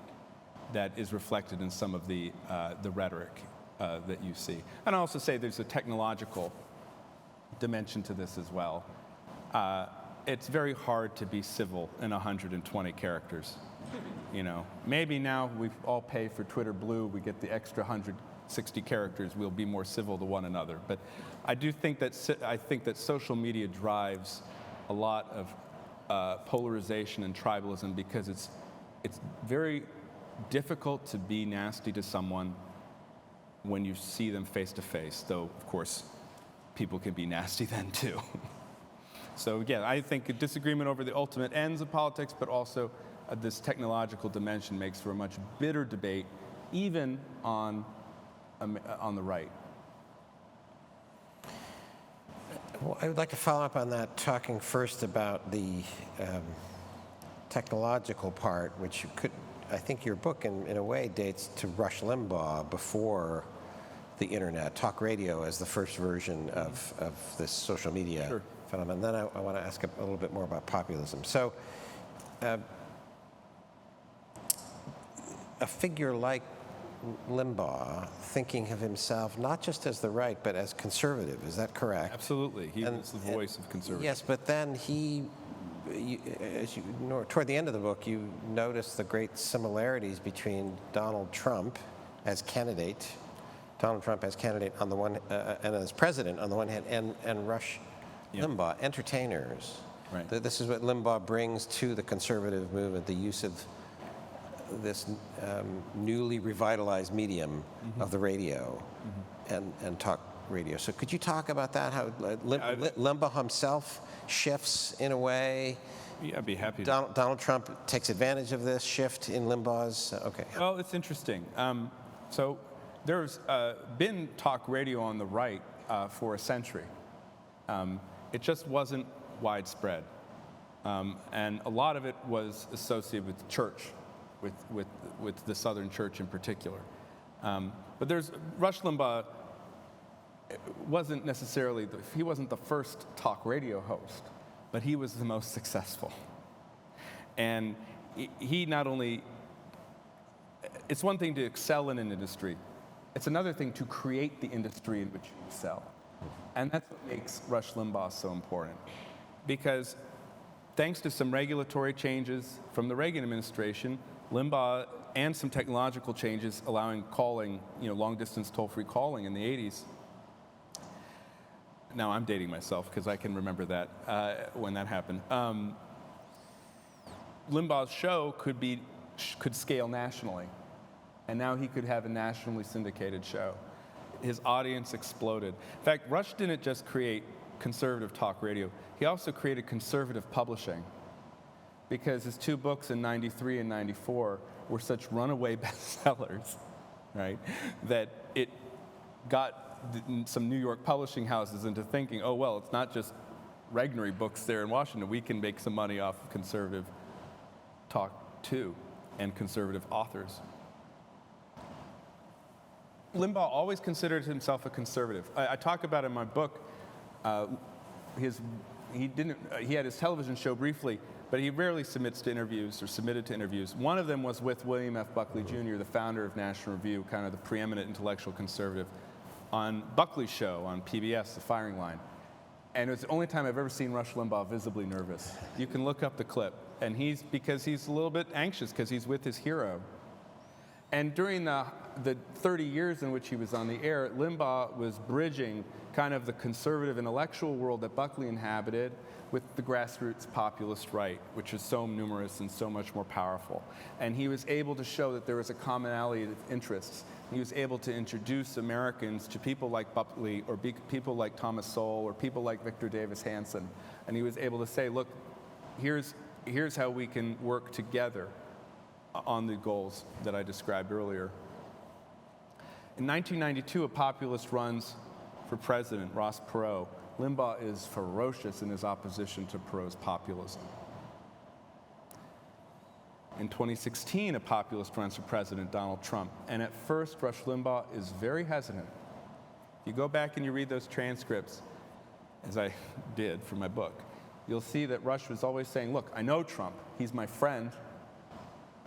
that is reflected in some of the rhetoric that you see. And I also say there's a technological dimension to this as well. It's very hard to be civil in 120 characters. Maybe now we all pay for Twitter Blue, we get the extra 160 characters, we'll be more civil to one another. But I think that social media drives a lot of polarization and tribalism because it's very difficult to be nasty to someone when you see them face to face, though, of course, people can be nasty then too. So again, I think a disagreement over the ultimate ends of politics, but also this technological dimension makes for a much bitter debate, even on the right. Well, I would like to follow up on that, talking first about the technological part, which I think your book in a way dates to Rush Limbaugh before the internet, talk radio as the first version of this social media Sure. phenomenon. Then I want to ask a little bit more about populism. So a figure like Limbaugh thinking of himself not just as the right, but as conservative, is that correct? Absolutely. He was the voice of conservatism. Yes, but then toward the end of the book, you notice the great similarities between Donald Trump as candidate on the one, and as president on the one hand, and Rush Limbaugh, entertainers. Right. This is what Limbaugh brings to the conservative movement, the use of this newly revitalized medium of the radio and talk radio. So could you talk about that, how Limbaugh himself shifts in a way? Yeah, I'd be happy to. Donald Trump takes advantage of this shift in Limbaugh's, okay. Well, it's interesting. So there's been talk radio on the right for a century. It just wasn't widespread. And a lot of it was associated with church, with the Southern Church in particular. But Rush Limbaugh wasn't necessarily, he wasn't the first talk radio host, but he was the most successful. And he not only, it's one thing to excel in an industry, it's another thing to create the industry in which you excel. And that's what makes Rush Limbaugh so important. Because thanks to some regulatory changes from the Reagan administration, Limbaugh, and some technological changes allowing calling, long-distance toll-free calling in the 80s. Now I'm dating myself because I can remember that when that happened. Limbaugh's show could scale nationally, and now he could have a nationally syndicated show. His audience exploded. In fact, Rush didn't just create conservative talk radio. He also created conservative publishing because his 2 books in 93 and 94 were such runaway bestsellers, right, that it got some New York publishing houses into thinking, oh, well, it's not just Regnery books there in Washington. We can make some money off of conservative talk, too, and conservative authors. Limbaugh always considered himself a conservative. I talk about in my book, he had his television show briefly, but he rarely submitted to interviews. One of them was with William F. Buckley Jr., the founder of National Review, kind of the preeminent intellectual conservative, on Buckley's show on PBS, The Firing Line. And it was the only time I've ever seen Rush Limbaugh visibly nervous. You can look up the clip. And because he's a little bit anxious because he's with his hero. And during the 30 years in which he was on the air, Limbaugh was bridging kind of the conservative intellectual world that Buckley inhabited with the grassroots populist right, which is so numerous and so much more powerful. And he was able to show that there was a commonality of interests. He was able to introduce Americans to people like Buckley or people like Thomas Sowell or people like Victor Davis Hanson. And he was able to say, look, here's how we can work together on the goals that I described earlier. In 1992, a populist runs for president, Ross Perot. Limbaugh is ferocious in his opposition to Perot's populism. In 2016, a populist runs for president, Donald Trump. And at first, Rush Limbaugh is very hesitant. You go back and you read those transcripts, as I did for my book, you'll see that Rush was always saying, look, I know Trump. He's my friend.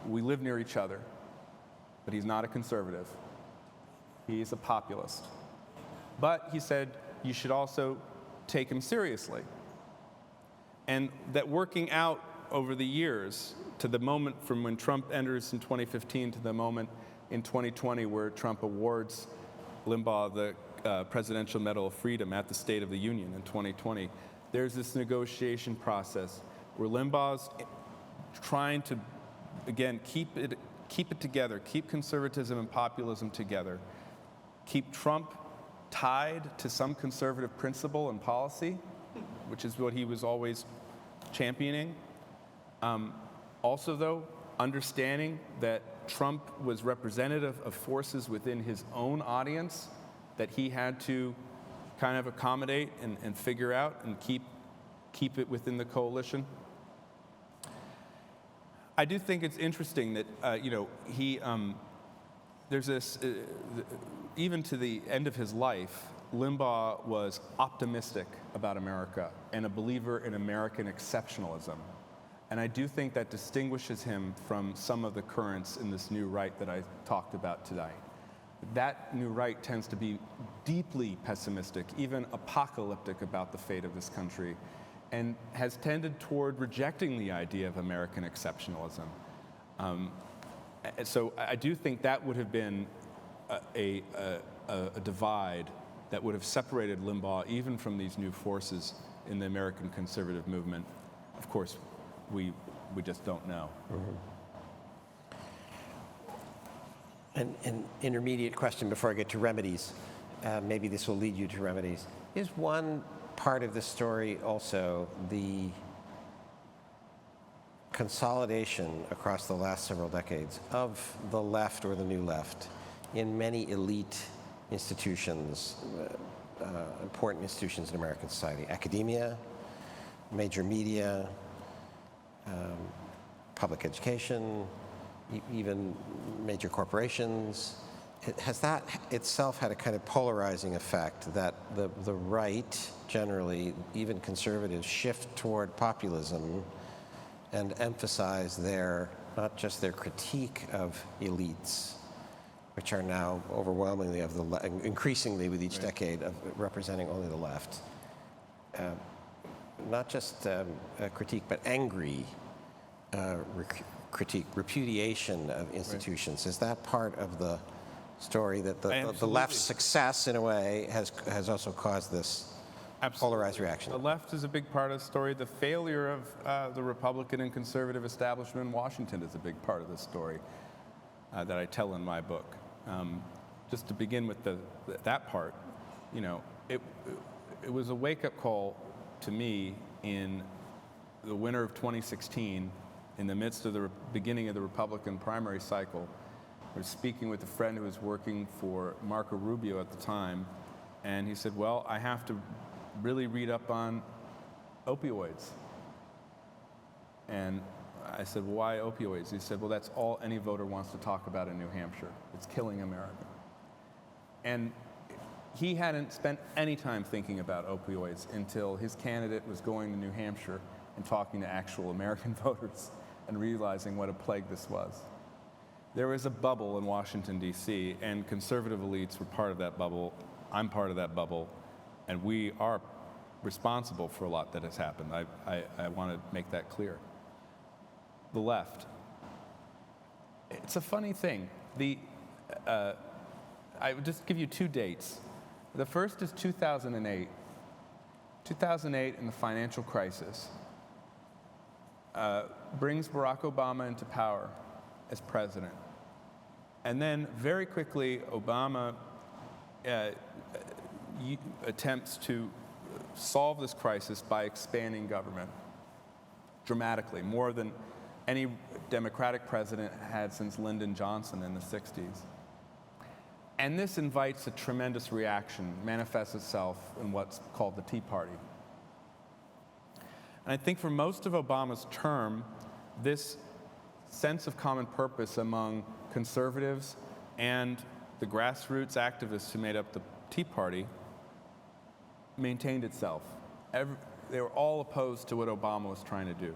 We live near each other. But he's not a conservative. He's a populist. But he said, you should also take him seriously. And that working out over the years to the moment from when Trump enters in 2015 to the moment in 2020 where Trump awards Limbaugh the Presidential Medal of Freedom at the State of the Union in 2020, there's this negotiation process where Limbaugh's trying to, again, keep it together, keep conservatism and populism together, keep Trump tied to some conservative principle and policy, which is what he was always championing. Also, though, understanding that Trump was representative of forces within his own audience that he had to kind of accommodate and figure out and keep it within the coalition. I do think it's interesting that, there's this, even to the end of his life, Limbaugh was optimistic about America and a believer in American exceptionalism. And I do think that distinguishes him from some of the currents in this new right that I talked about tonight. That new right tends to be deeply pessimistic, even apocalyptic about the fate of this country, and has tended toward rejecting the idea of American exceptionalism. So I do think that would have been a divide that would have separated Limbaugh even from these new forces in the American conservative movement. Of course, we just don't know. Mm-hmm. An intermediate question before I get to remedies. Maybe this will lead you to remedies. Is one part of this story also the consolidation across the last several decades of the left or the new left in many elite institutions, important institutions in American society, academia, major media, public education, even major corporations? Has that itself had a kind of polarizing effect that the right, generally, even conservatives, shift toward populism and emphasize not just their critique of elites, which are now overwhelmingly increasingly with each decade of representing only the left, not just a critique, but angry critique, repudiation of institutions. Right. Is that part of the story that the left's success, in a way, has also caused this polarized reaction? The left is a big part of the story. The failure of the Republican and conservative establishment in Washington is a big part of the story that I tell in my book. Just to begin with that part, it was a wake-up call to me in the winter of 2016, in the midst of the beginning of the Republican primary cycle. I was speaking with a friend who was working for Marco Rubio at the time, and he said, well, I have to really read up on opioids. And I said, well, why opioids? He said, well, that's all any voter wants to talk about in New Hampshire. It's killing America. And he hadn't spent any time thinking about opioids until his candidate was going to New Hampshire and talking to actual American voters and realizing what a plague this was. There was a bubble in Washington, D.C., and conservative elites were part of that bubble. I'm part of that bubble, and we are responsible for a lot that has happened. I want to make that clear. The left. It's a funny thing. I would just give you two dates. The first is 2008. 2008 and the financial crisis brings Barack Obama into power as president. And then very quickly, Obama attempts to solve this crisis by expanding government dramatically, more than any Democratic president had since Lyndon Johnson in the 60s. And this invites a tremendous reaction, manifests itself in what's called the Tea Party. And I think for most of Obama's term, this sense of common purpose among conservatives and the grassroots activists who made up the Tea Party maintained itself. They were all opposed to what Obama was trying to do.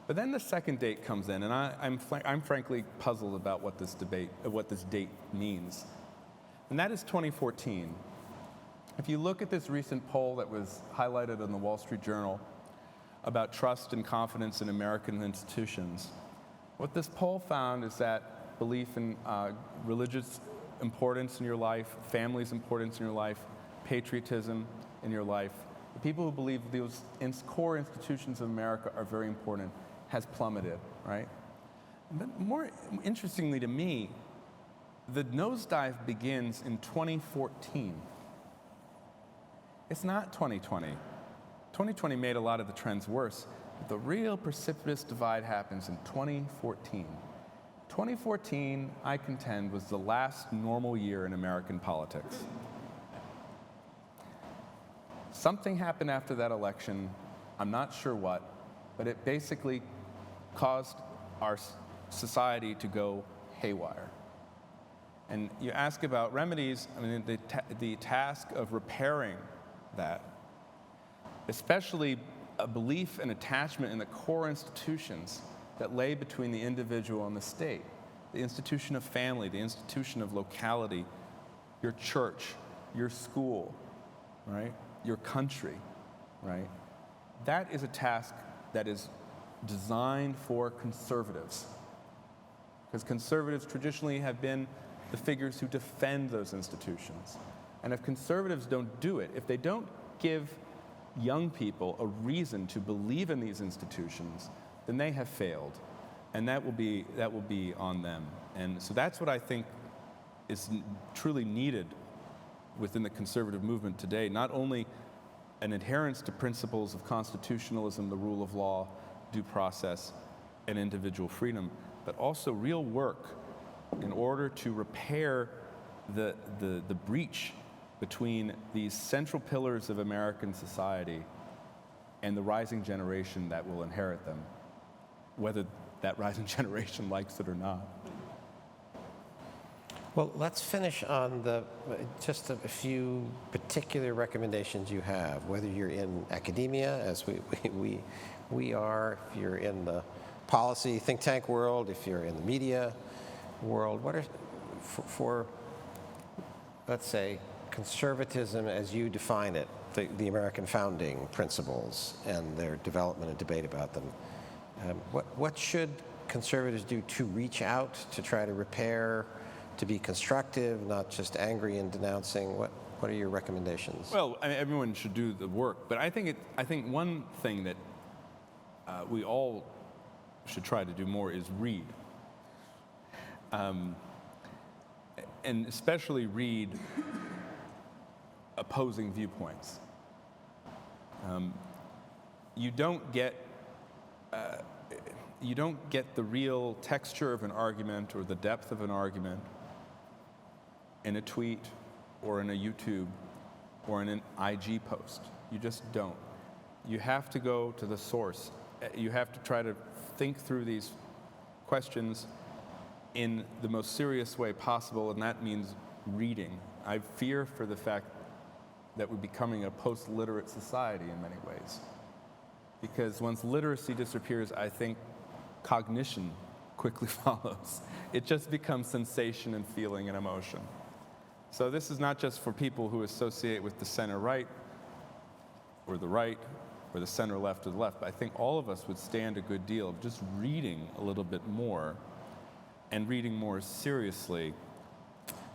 But then the second date comes in, and I'm frankly puzzled about what this date means. And that is 2014. If you look at this recent poll that was highlighted in the Wall Street Journal about trust and confidence in American institutions, what this poll found is that belief in religious importance in your life, family's importance in your life, patriotism in your life, the people who believe those core institutions of America are very important, has plummeted, right? But more interestingly to me, the nosedive begins in 2014. It's not 2020. 2020 made a lot of the trends worse, but the real precipitous divide happens in 2014. 2014, I contend, was the last normal year in American politics. Something happened after that election, I'm not sure what, but it basically caused our society to go haywire. And you ask about remedies, I mean, the task of repairing that, especially a belief and attachment in the core institutions that lay between the individual and the state, the institution of family, the institution of locality, your church, your school, right? Your country, right? That is a task that is designed for conservatives. Because conservatives traditionally have been the figures who defend those institutions. And if conservatives don't do it, if they don't give young people a reason to believe in these institutions, then they have failed. And that will be on them. And so that's what I think is truly needed within the conservative movement today. Not only an adherence to principles of constitutionalism, the rule of law, due process, and individual freedom, but also real work in order to repair the breach between these central pillars of American society and the rising generation that will inherit them, whether that rising generation likes it or not. Well, let's finish on just a few particular recommendations you have, whether you're in academia, as we are, if you're in the policy think tank world, if you're in the media world. What are, for let's say, conservatism as you define it, the American founding principles and their development and debate about them, what should conservatives do to reach out, to try to repair, to be constructive, not just angry and denouncing? What are your recommendations? Well, I mean, everyone should do the work, but I think one thing that we all should try to do more is read, and especially read opposing viewpoints. You don't get the real texture of an argument or the depth of an argument in a tweet or in a YouTube or in an IG post. You just don't. You have to go to the source. You have to try to think through these questions in the most serious way possible, and that means reading. I fear for the fact that we're becoming a post-literate society in many ways. Because once literacy disappears, I think cognition quickly follows. It just becomes sensation and feeling and emotion. So this is not just for people who associate with the center-right or the center-left or the left, but I think all of us would stand a good deal of just reading a little bit more and reading more seriously.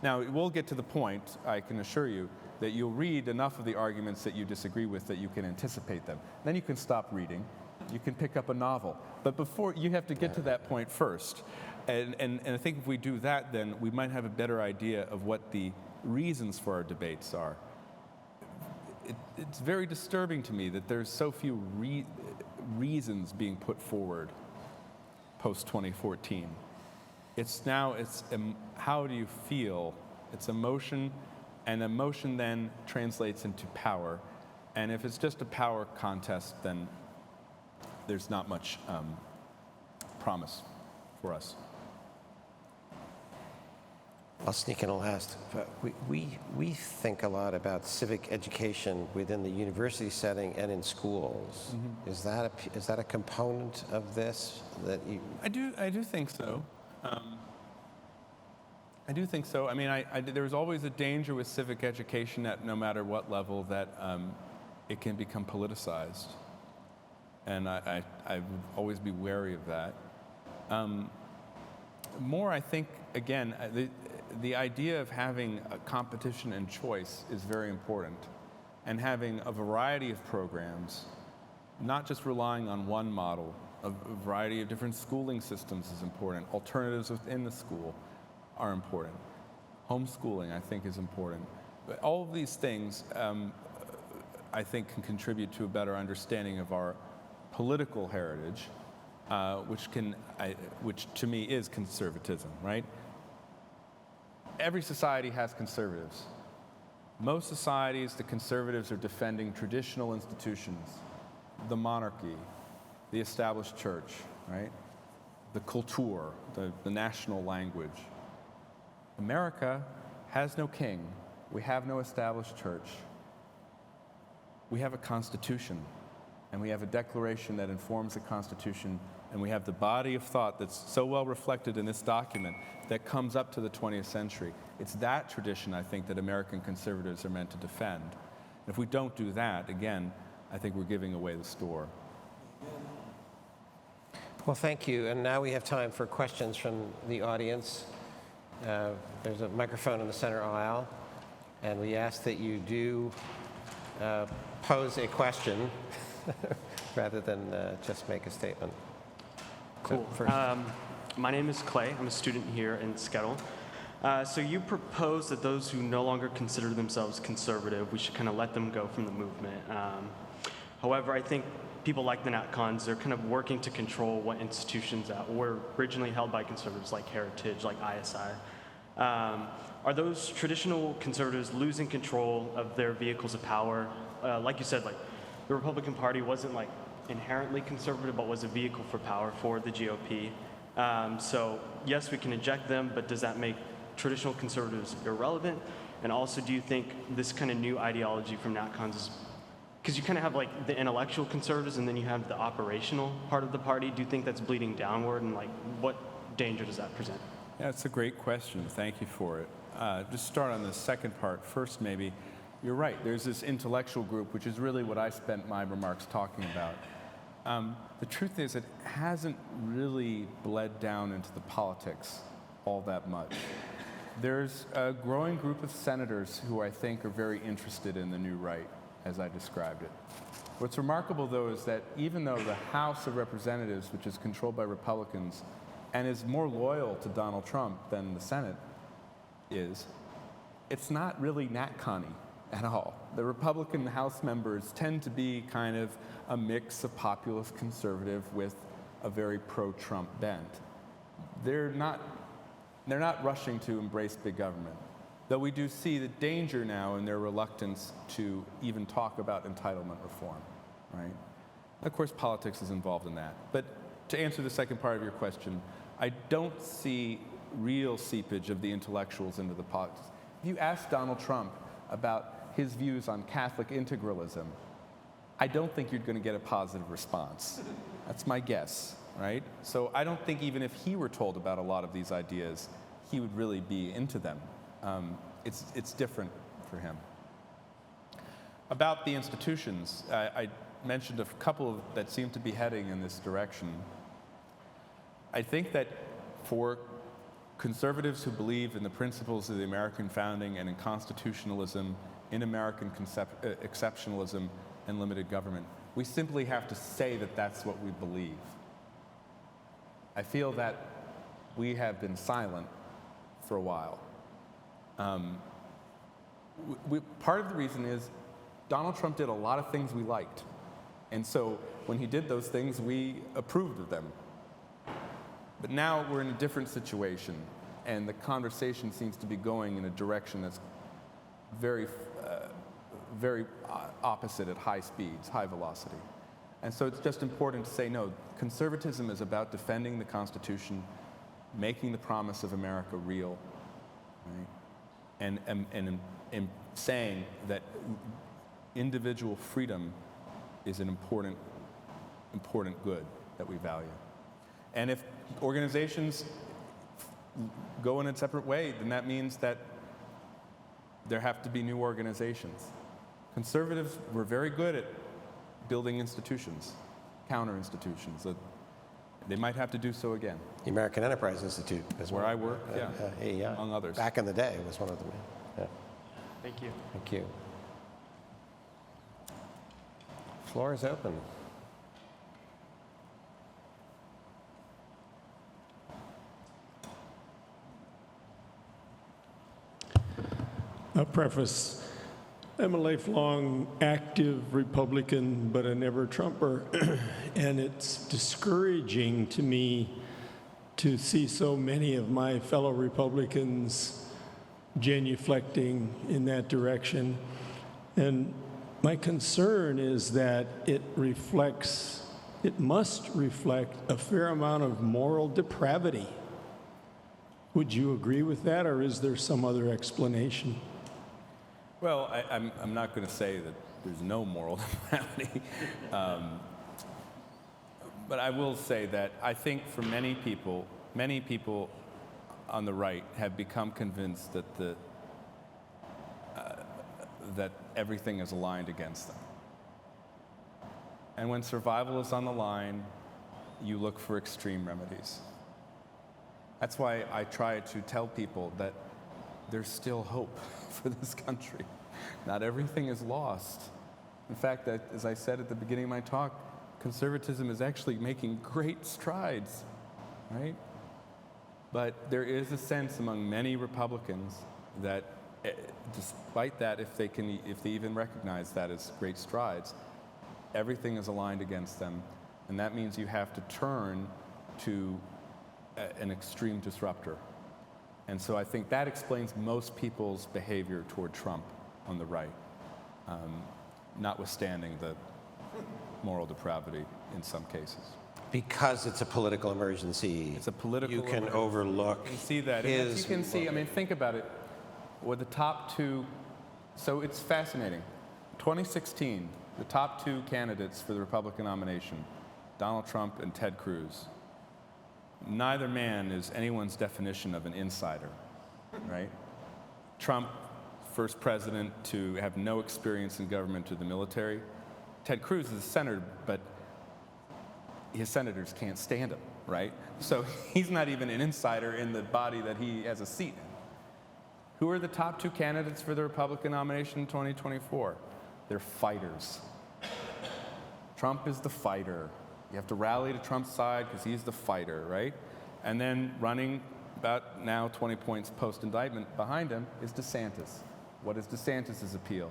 Now, we'll get to the point, I can assure you, that you'll read enough of the arguments that you disagree with that you can anticipate them. Then you can stop reading. You can pick up a novel. But before, you have to get to that point first. And I think if we do that, then we might have a better idea of what the reasons for our debates are. It's very disturbing to me that there's so few reasons being put forward post-2014. It's how do you feel? It's emotion, and emotion then translates into power. And if it's just a power contest, then there's not much promise for us. I'll sneak in a last. We think a lot about civic education within the university setting and in schools. Mm-hmm. Is that a component of this that you? I do think so. I do think so. I mean, there's always a danger with civic education at no matter what level that it can become politicized, and I would always be wary of that. More, I think, again, the idea of having a competition and choice is very important, and having a variety of programs, not just relying on one model. A variety of different schooling systems is important. Alternatives within the school are important. Homeschooling, I think, is important. But all of these things, I think, can contribute to a better understanding of our political heritage, which to me is conservatism, right? Every society has conservatives. Most societies, the conservatives are defending traditional institutions, the monarchy, the established church, right? The culture, the national language. America has no king. We have no established church. We have a constitution, and we have a declaration that informs the constitution, and we have the body of thought that's so well reflected in this document that comes up to the 20th century. It's that tradition, I think, that American conservatives are meant to defend. If we don't do that, again, I think we're giving away the store. Well, thank you. And now we have time for questions from the audience. There's a microphone in the center aisle, and we ask that you do pose a question rather than just make a statement. Cool. So first. My name is Clay. I'm a student here in SCETL. So you propose that those who no longer consider themselves conservative, we should kind of let them go from the movement. However, I think people like the NatCons, they're kind of working to control what institutions that were originally held by conservatives like Heritage, like ISI. Are those traditional conservatives losing control of their vehicles of power? Like you said, like the Republican Party wasn't like inherently conservative, but was a vehicle for power for the GOP. So yes, we can eject them, but does that make traditional conservatives irrelevant? And also, do you think this kind of new ideology from NatCons is, because you kind of have like the intellectual conservatives and then you have the operational part of the party, do you think that's bleeding downward, and like what danger does that present? Yeah, it's a great question. Thank you for it. Just start on the second part first, maybe. You're right. There's this intellectual group, which is really what I spent my remarks talking about. The truth is, it hasn't really bled down into the politics all that much. There's a growing group of senators who I think are very interested in the new right, as I described it. What's remarkable, though, is that even though the House of Representatives, which is controlled by Republicans and is more loyal to Donald Trump than the Senate is, it's not really NatCon-y at all. The Republican House members tend to be kind of a mix of populist conservative with a very pro-Trump bent. They're not rushing to embrace big government, though we do see the danger now in their reluctance to even talk about entitlement reform, right? Of course, politics is involved in that. But to answer the second part of your question, I don't see real seepage of the intellectuals into the politics. If you ask Donald Trump about his views on Catholic integralism, I don't think you're going to get a positive response. That's my guess, right? So I don't think even if he were told about a lot of these ideas, he would really be into them. It's different for him. About the institutions, I mentioned a couple that seem to be heading in this direction. I think that for conservatives who believe in the principles of the American founding and in constitutionalism, in American exceptionalism and limited government, we simply have to say that that's what we believe. I feel that we have been silent for a while. Part of the reason is Donald Trump did a lot of things we liked. And so when he did those things, we approved of them. But now we're in a different situation, and the conversation seems to be going in a direction that's very opposite at high speeds, high velocity. And so it's just important to say, no, conservatism is about defending the Constitution, making the promise of America real, right? And saying that individual freedom is an important good that we value. And if organizations go in a separate way, then that means that there have to be new organizations. Conservatives were very good at building institutions, counter-institutions. They might have to do so again. The American Enterprise Institute is where I work, yeah, among others. Back in the day, was one of them. Yeah. Thank you. Thank you. Floor is open. A preface. I'm a lifelong active Republican, but a never Trumper, and it's discouraging to me to see so many of my fellow Republicans genuflecting in that direction. And my concern is that it must reflect a fair amount of moral depravity. Would you agree with that, or is there some other explanation? Well, I'm not going to say that there's no moral depravity, but I will say that I think for many people on the right have become convinced that that everything is aligned against them. And when survival is on the line, you look for extreme remedies. That's why I try to tell people that there's still hope for this country. Not everything is lost. In fact, as I said at the beginning of my talk, conservatism is actually making great strides, right? But there is a sense among many Republicans that despite that, if they even recognize that as great strides, everything is aligned against them. And that means you have to turn to an extreme disruptor. And so I think that explains most people's behavior toward Trump on the right, notwithstanding the moral depravity in some cases. Because it's a political emergency. It's a political You can emergency. overlook. You see that. And as you can see, I mean, think about it. With the top two, so it's fascinating. 2016, the top two candidates for the Republican nomination, Donald Trump and Ted Cruz. Neither man is anyone's definition of an insider, right? Trump, first president to have no experience in government or the military. Ted Cruz is a senator, but his senators can't stand him, right? So he's not even an insider in the body that he has a seat in. Who are the top two candidates for the Republican nomination in 2024? They're fighters. Trump is the fighter. You have to rally to Trump's side because he's the fighter, right? And then running about now 20 points post-indictment behind him is DeSantis. What is DeSantis' appeal?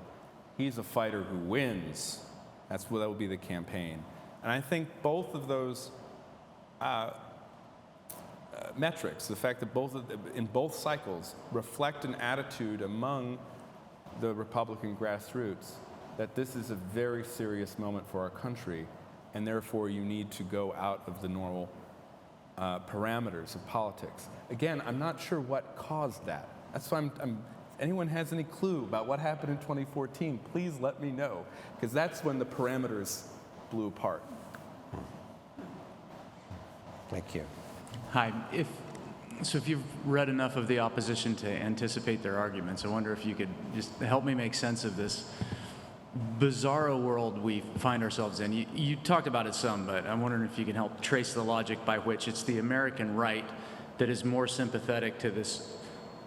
He's a fighter who wins. That will be the campaign. And I think both of those metrics, the fact that in both cycles reflect an attitude among the Republican grassroots that this is a very serious moment for our country, and therefore you need to go out of the normal parameters of politics. Again, I'm not sure what caused that. That's why if anyone has any clue about what happened in 2014, please let me know, because that's when the parameters blew apart. Thank you. Hi. If you've read enough of the opposition to anticipate their arguments, I wonder if you could just help me make sense of this bizarro world we find ourselves in. You talked about it some, but I'm wondering if you can help trace the logic by which it's the American right that is more sympathetic to this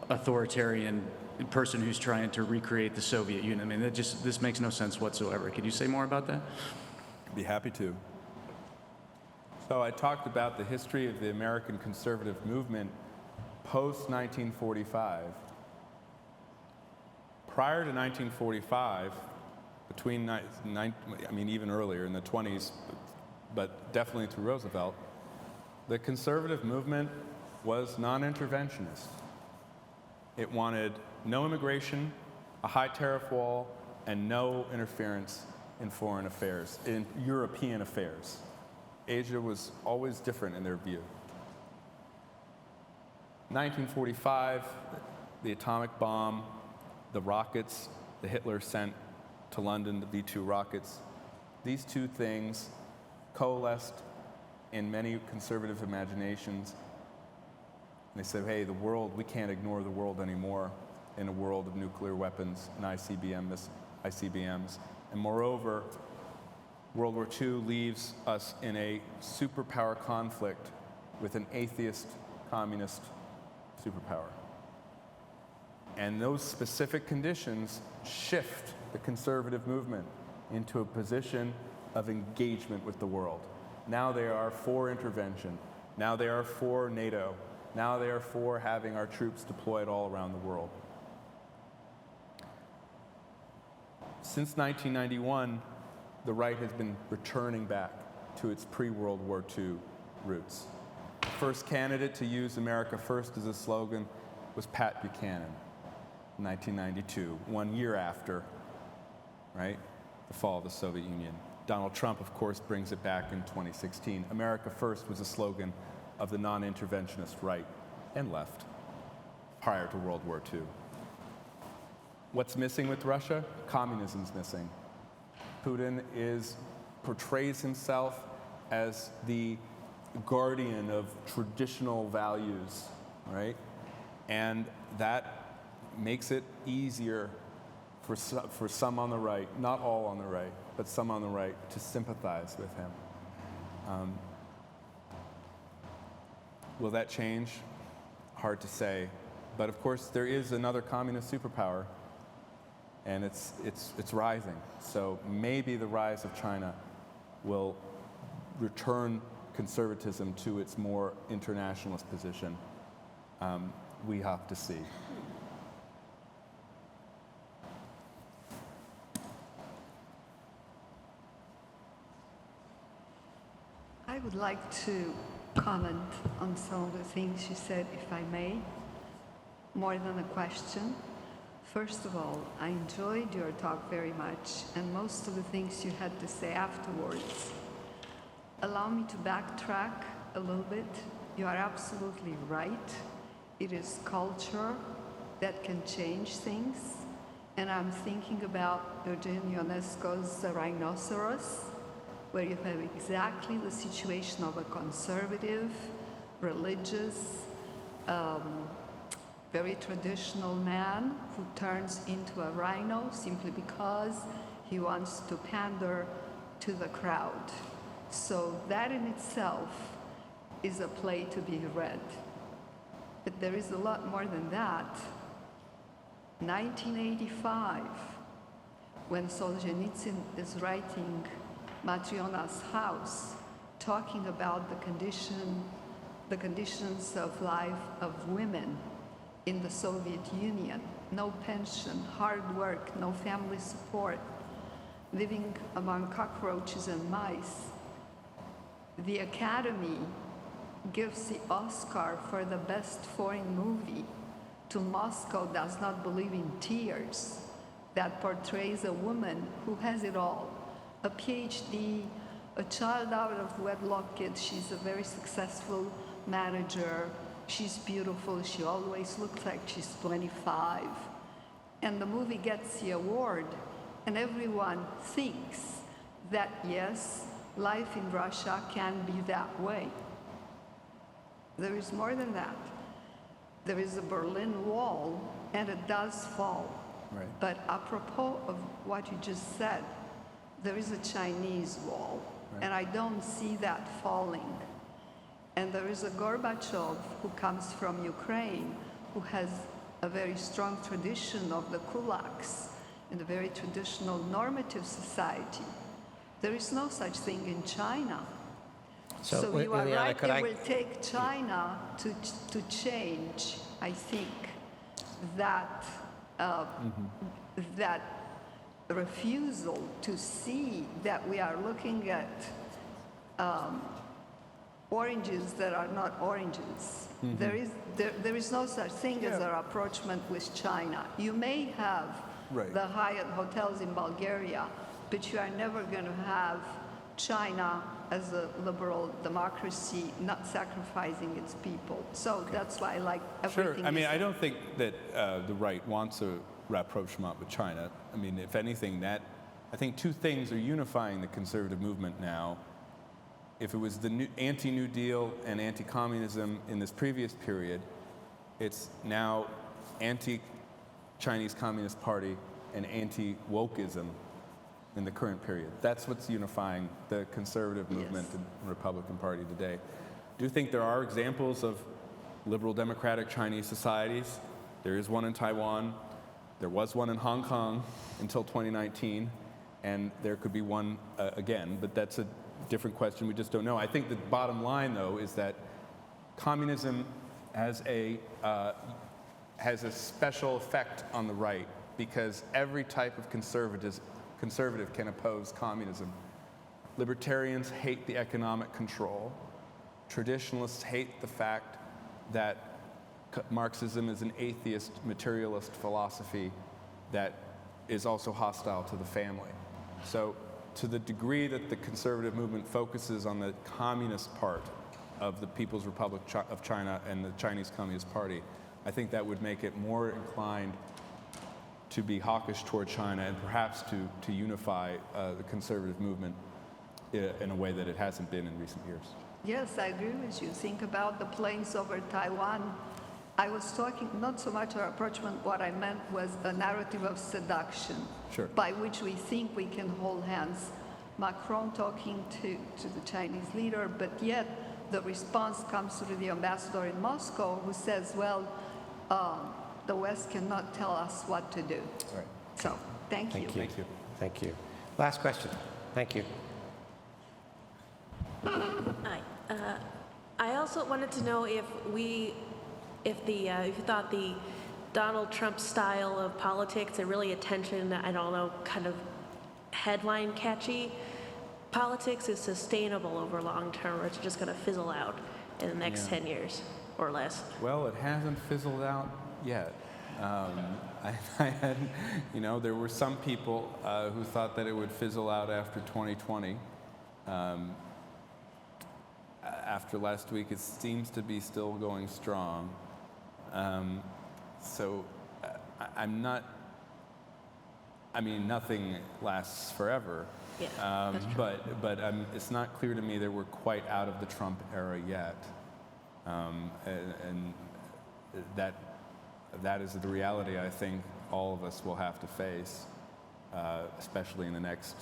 authoritarian person who's trying to recreate the Soviet Union. I mean, this makes no sense whatsoever. Could you say more about that? I'd be happy to. So I talked about the history of the American conservative movement post-1945. Prior to 1945, even earlier in the 20s, but definitely through Roosevelt, the conservative movement was non-interventionist. It wanted no immigration, a high tariff wall, and no interference in foreign affairs, in European affairs. Asia was always different in their view. 1945, the atomic bomb, the rockets that Hitler sent to London, the V-2 rockets, these two things coalesced in many conservative imaginations. And they said, hey, the world, we can't ignore the world anymore in a world of nuclear weapons and ICBMs. And moreover, World War II leaves us in a superpower conflict with an atheist communist superpower. And those specific conditions shift the conservative movement into a position of engagement with the world. Now they are for intervention. Now they are for NATO. Now they are for having our troops deployed all around the world. Since 1991, the right has been returning back to its pre-World War II roots. The first candidate to use America First as a slogan was Pat Buchanan in 1992, 1 year after, right, the fall of the Soviet Union. Donald Trump, of course, brings it back in 2016. America First was a slogan of the non-interventionist right and left prior to World War II. What's missing with Russia? Communism's missing. Putin portrays himself as the guardian of traditional values, right? And that makes it easier for some on the right, not all on the right, but some on the right, to sympathize with him. Will that change? Hard to say. But of course, there is another communist superpower, and it's rising. So maybe the rise of China will return conservatism to its more internationalist position. We have to see. I would like to comment on some of the things you said, if I may, more than a question. First of all, I enjoyed your talk very much, and most of the things you had to say afterwards. Allow me to backtrack a little bit. You are absolutely right. It is culture that can change things. And I'm thinking about Eugene Ionesco's Rhinoceros, where you have exactly the situation of a conservative, religious, very traditional man who turns into a rhino simply because he wants to pander to the crowd. So that in itself is a play to be read. But there is a lot more than that. 1985, when Solzhenitsyn is writing Matryona's House, talking about the conditions of life of women in the Soviet Union, no pension, hard work, no family support, living among cockroaches and mice. The Academy gives the Oscar for the best foreign movie to Moscow Does Not Believe in Tears, that portrays a woman who has it all, a PhD, a child out of wedlock kid. She's a very successful manager. She's beautiful. She always looks like she's 25. And the movie gets the award, and everyone thinks that, yes, life in Russia can be that way. There is more than that. There is a Berlin Wall, and it does fall. Right. But apropos of what you just said, there is a Chinese wall, and I don't see that falling. And there is a Gorbachev who comes from Ukraine, who has a very strong tradition of the kulaks and a very traditional normative society. There is no such thing in China. So you are Liliana, right, could it I- will take China to change, I think, that, that refusal to see that we are looking at oranges that are not oranges. There is no such thing as a rapprochement with China. You may have the Hyatt hotels in Bulgaria, but you are never going to have China as a liberal democracy not sacrificing its people. So that's why I like everything. Sure. I mean, you I said. don't think that the right wants a rapprochement with China. I mean, if anything, I think two things are unifying the conservative movement now. If it was the anti-New Deal and anti-communism in this previous period, it's now anti-Chinese Communist Party and anti-wokeism in the current period. That's what's unifying the conservative movement Yes. and Republican Party today. I do think there are examples of liberal democratic Chinese societies. There is one in Taiwan. There was one in Hong Kong until 2019, and there could be one again, but that's a different question. We just don't know. I think the bottom line, though, is that communism has a special effect on the right because every type of conservative can oppose communism. Libertarians hate the economic control. Traditionalists hate the fact that Marxism is an atheist, materialist philosophy that is also hostile to the family. So to the degree that the conservative movement focuses on the communist part of the People's Republic of China and the Chinese Communist Party, I think that would make it more inclined to be hawkish toward China and perhaps to unify the conservative movement in a way that it hasn't been in recent years. Yes, I agree with you. Think about the planes over Taiwan. I was talking not so much a rapprochement, what I meant was a narrative of seduction, Sure. by which we think we can hold hands. Macron talking to the Chinese leader, but yet the response comes through the ambassador in Moscow who says, well, the West cannot tell us what to do. Right. So, thank you. Thank you. Thank you. Last question. Thank you. Hi. I also wanted to know if you thought the Donald Trump style of politics and really attention, I don't know, kind of headline catchy politics is sustainable over long term, or it's just going to fizzle out in the next 10 years or less. Well, it hasn't fizzled out yet. I had, there were some people who thought that it would fizzle out after 2020. After last week, it seems to be still going strong. Nothing lasts forever. Yeah, that's true. But it's not clear to me that we're quite out of the Trump era yet. And that is the reality I think all of us will have to face, especially in the next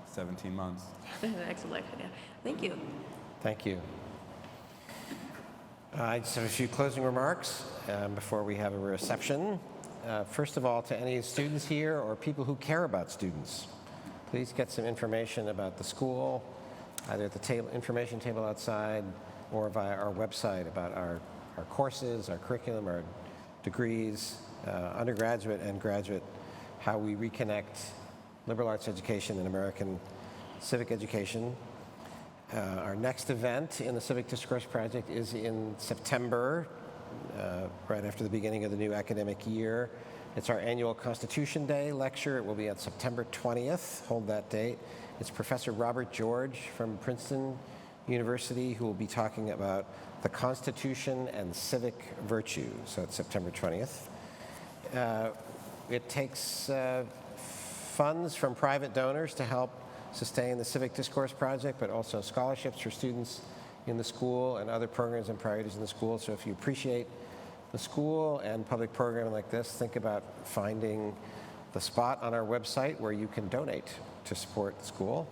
17 months. The next election, yeah. Thank you. Thank you. I just have a few closing remarks before we have a reception. First of all, to any students here or people who care about students, please get some information about the school, either at the information table outside or via our website about our courses, our curriculum, our degrees, undergraduate and graduate, how we reconnect liberal arts education and American civic education. Our next event in the Civic Discourse Project is in September, right after the beginning of the new academic year. It's our annual Constitution Day lecture. It will be on September 20th. Hold that date. It's Professor Robert George from Princeton University who will be talking about the Constitution and civic virtue. So it's September 20th. It takes funds from private donors to help sustain the Civic Discourse Project, but also scholarships for students in the school and other programs and priorities in the school. So if you appreciate the school and public programming like this, think about finding the spot on our website where you can donate to support the school.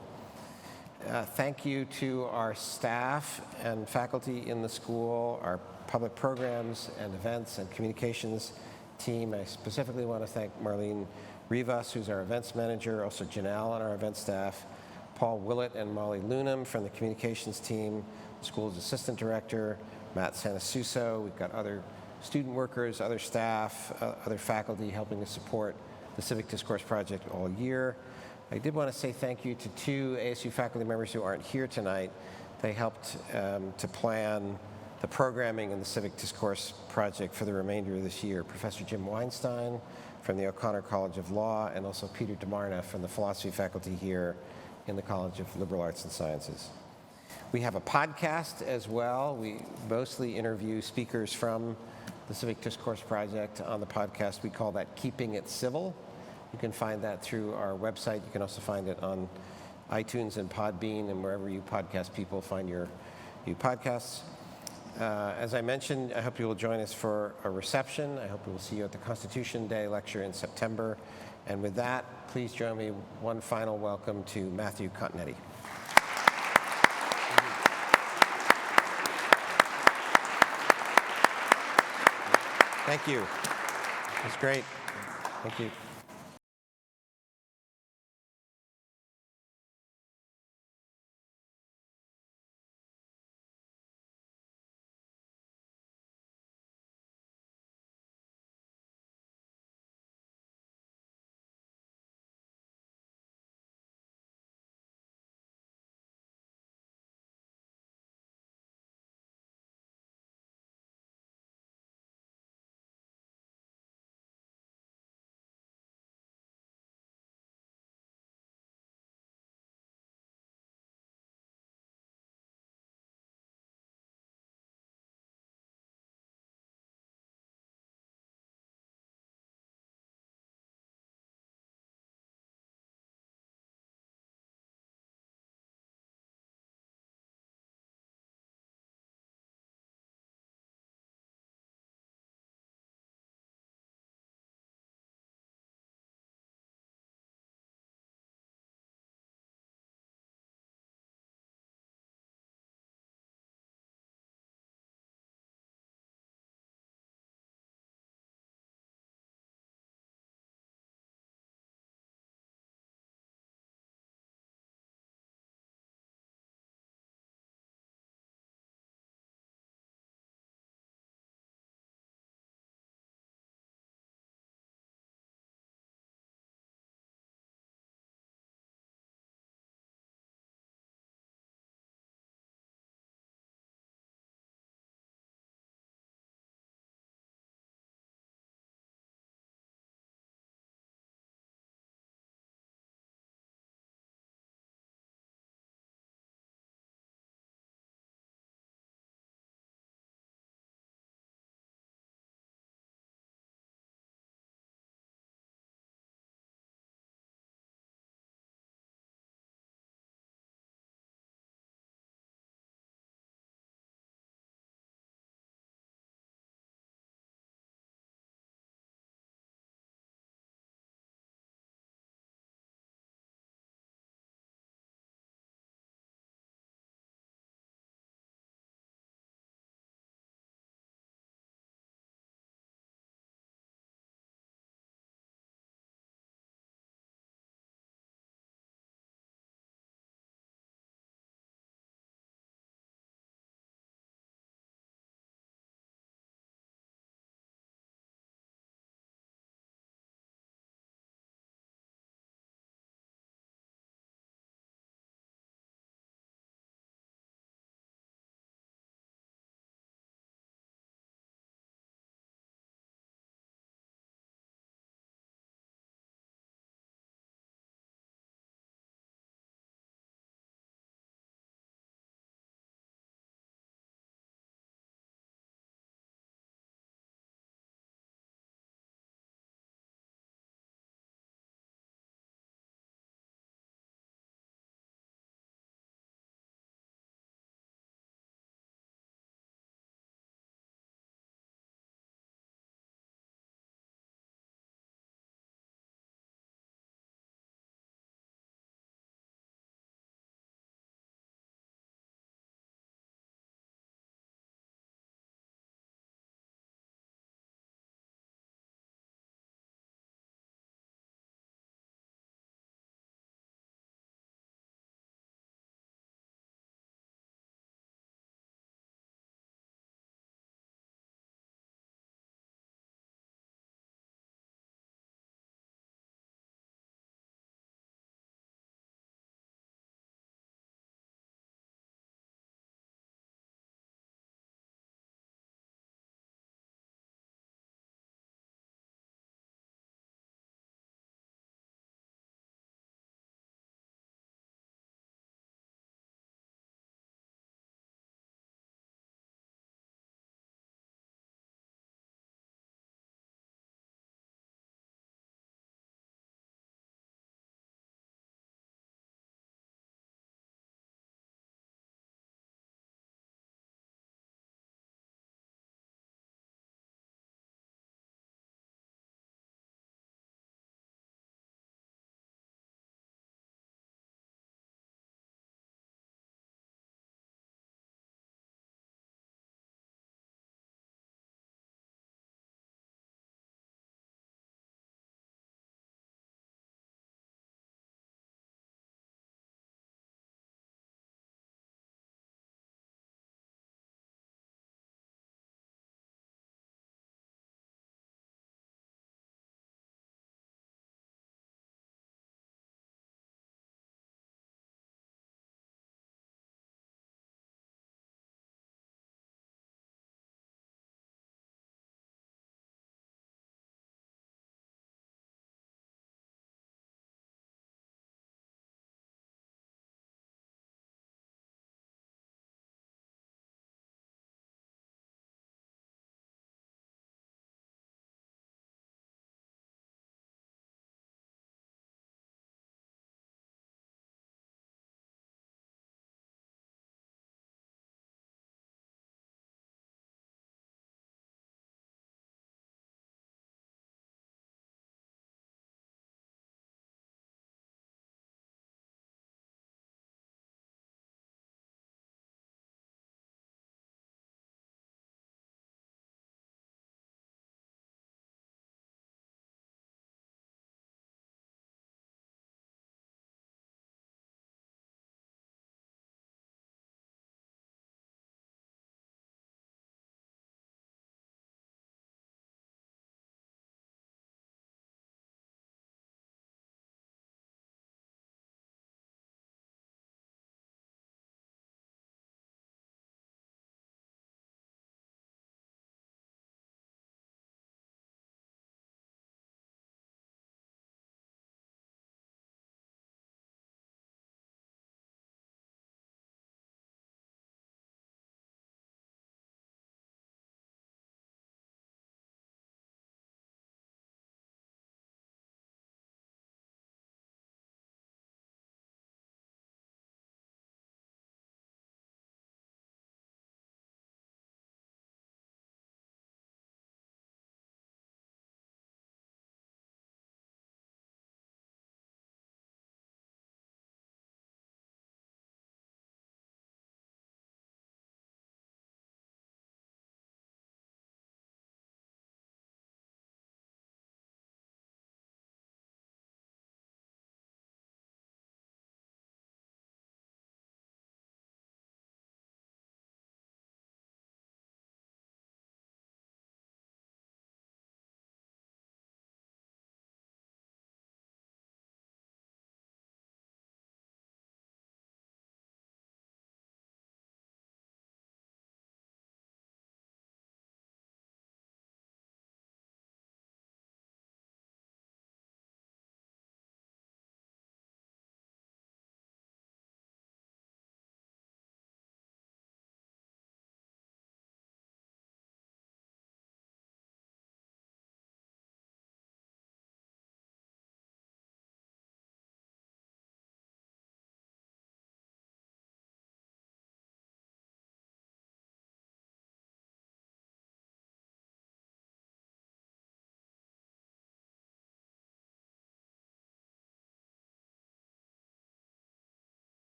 Thank you to our staff and faculty in the school, our public programs and events and communications team. I specifically want to thank Marlene Rivas, who's our events manager, also Janelle on our event staff, Paul Willett and Molly Lunam from the communications team, the school's assistant director, Matt Sanasuso. We've got other student workers, other staff, other faculty helping to support the Civic Discourse Project all year. I did want to say thank you to two ASU faculty members who aren't here tonight. They helped to plan the programming in the Civic Discourse Project for the remainder of this year. Professor Jim Weinstein from the O'Connor College of Law, and also Peter DeMarna from the philosophy faculty here in the College of Liberal Arts and Sciences. We have a podcast as well. We mostly interview speakers from the Civic Discourse Project on the podcast. We call that Keeping It Civil. You can find that through our website. You can also find it on iTunes and Podbean and wherever you podcast people find your podcasts. As I mentioned, I hope you will join us for a reception. I hope we will see you at the Constitution Day lecture in September. And with that, please join me one final welcome to Matthew Continetti. Thank you. That's great. Thank you.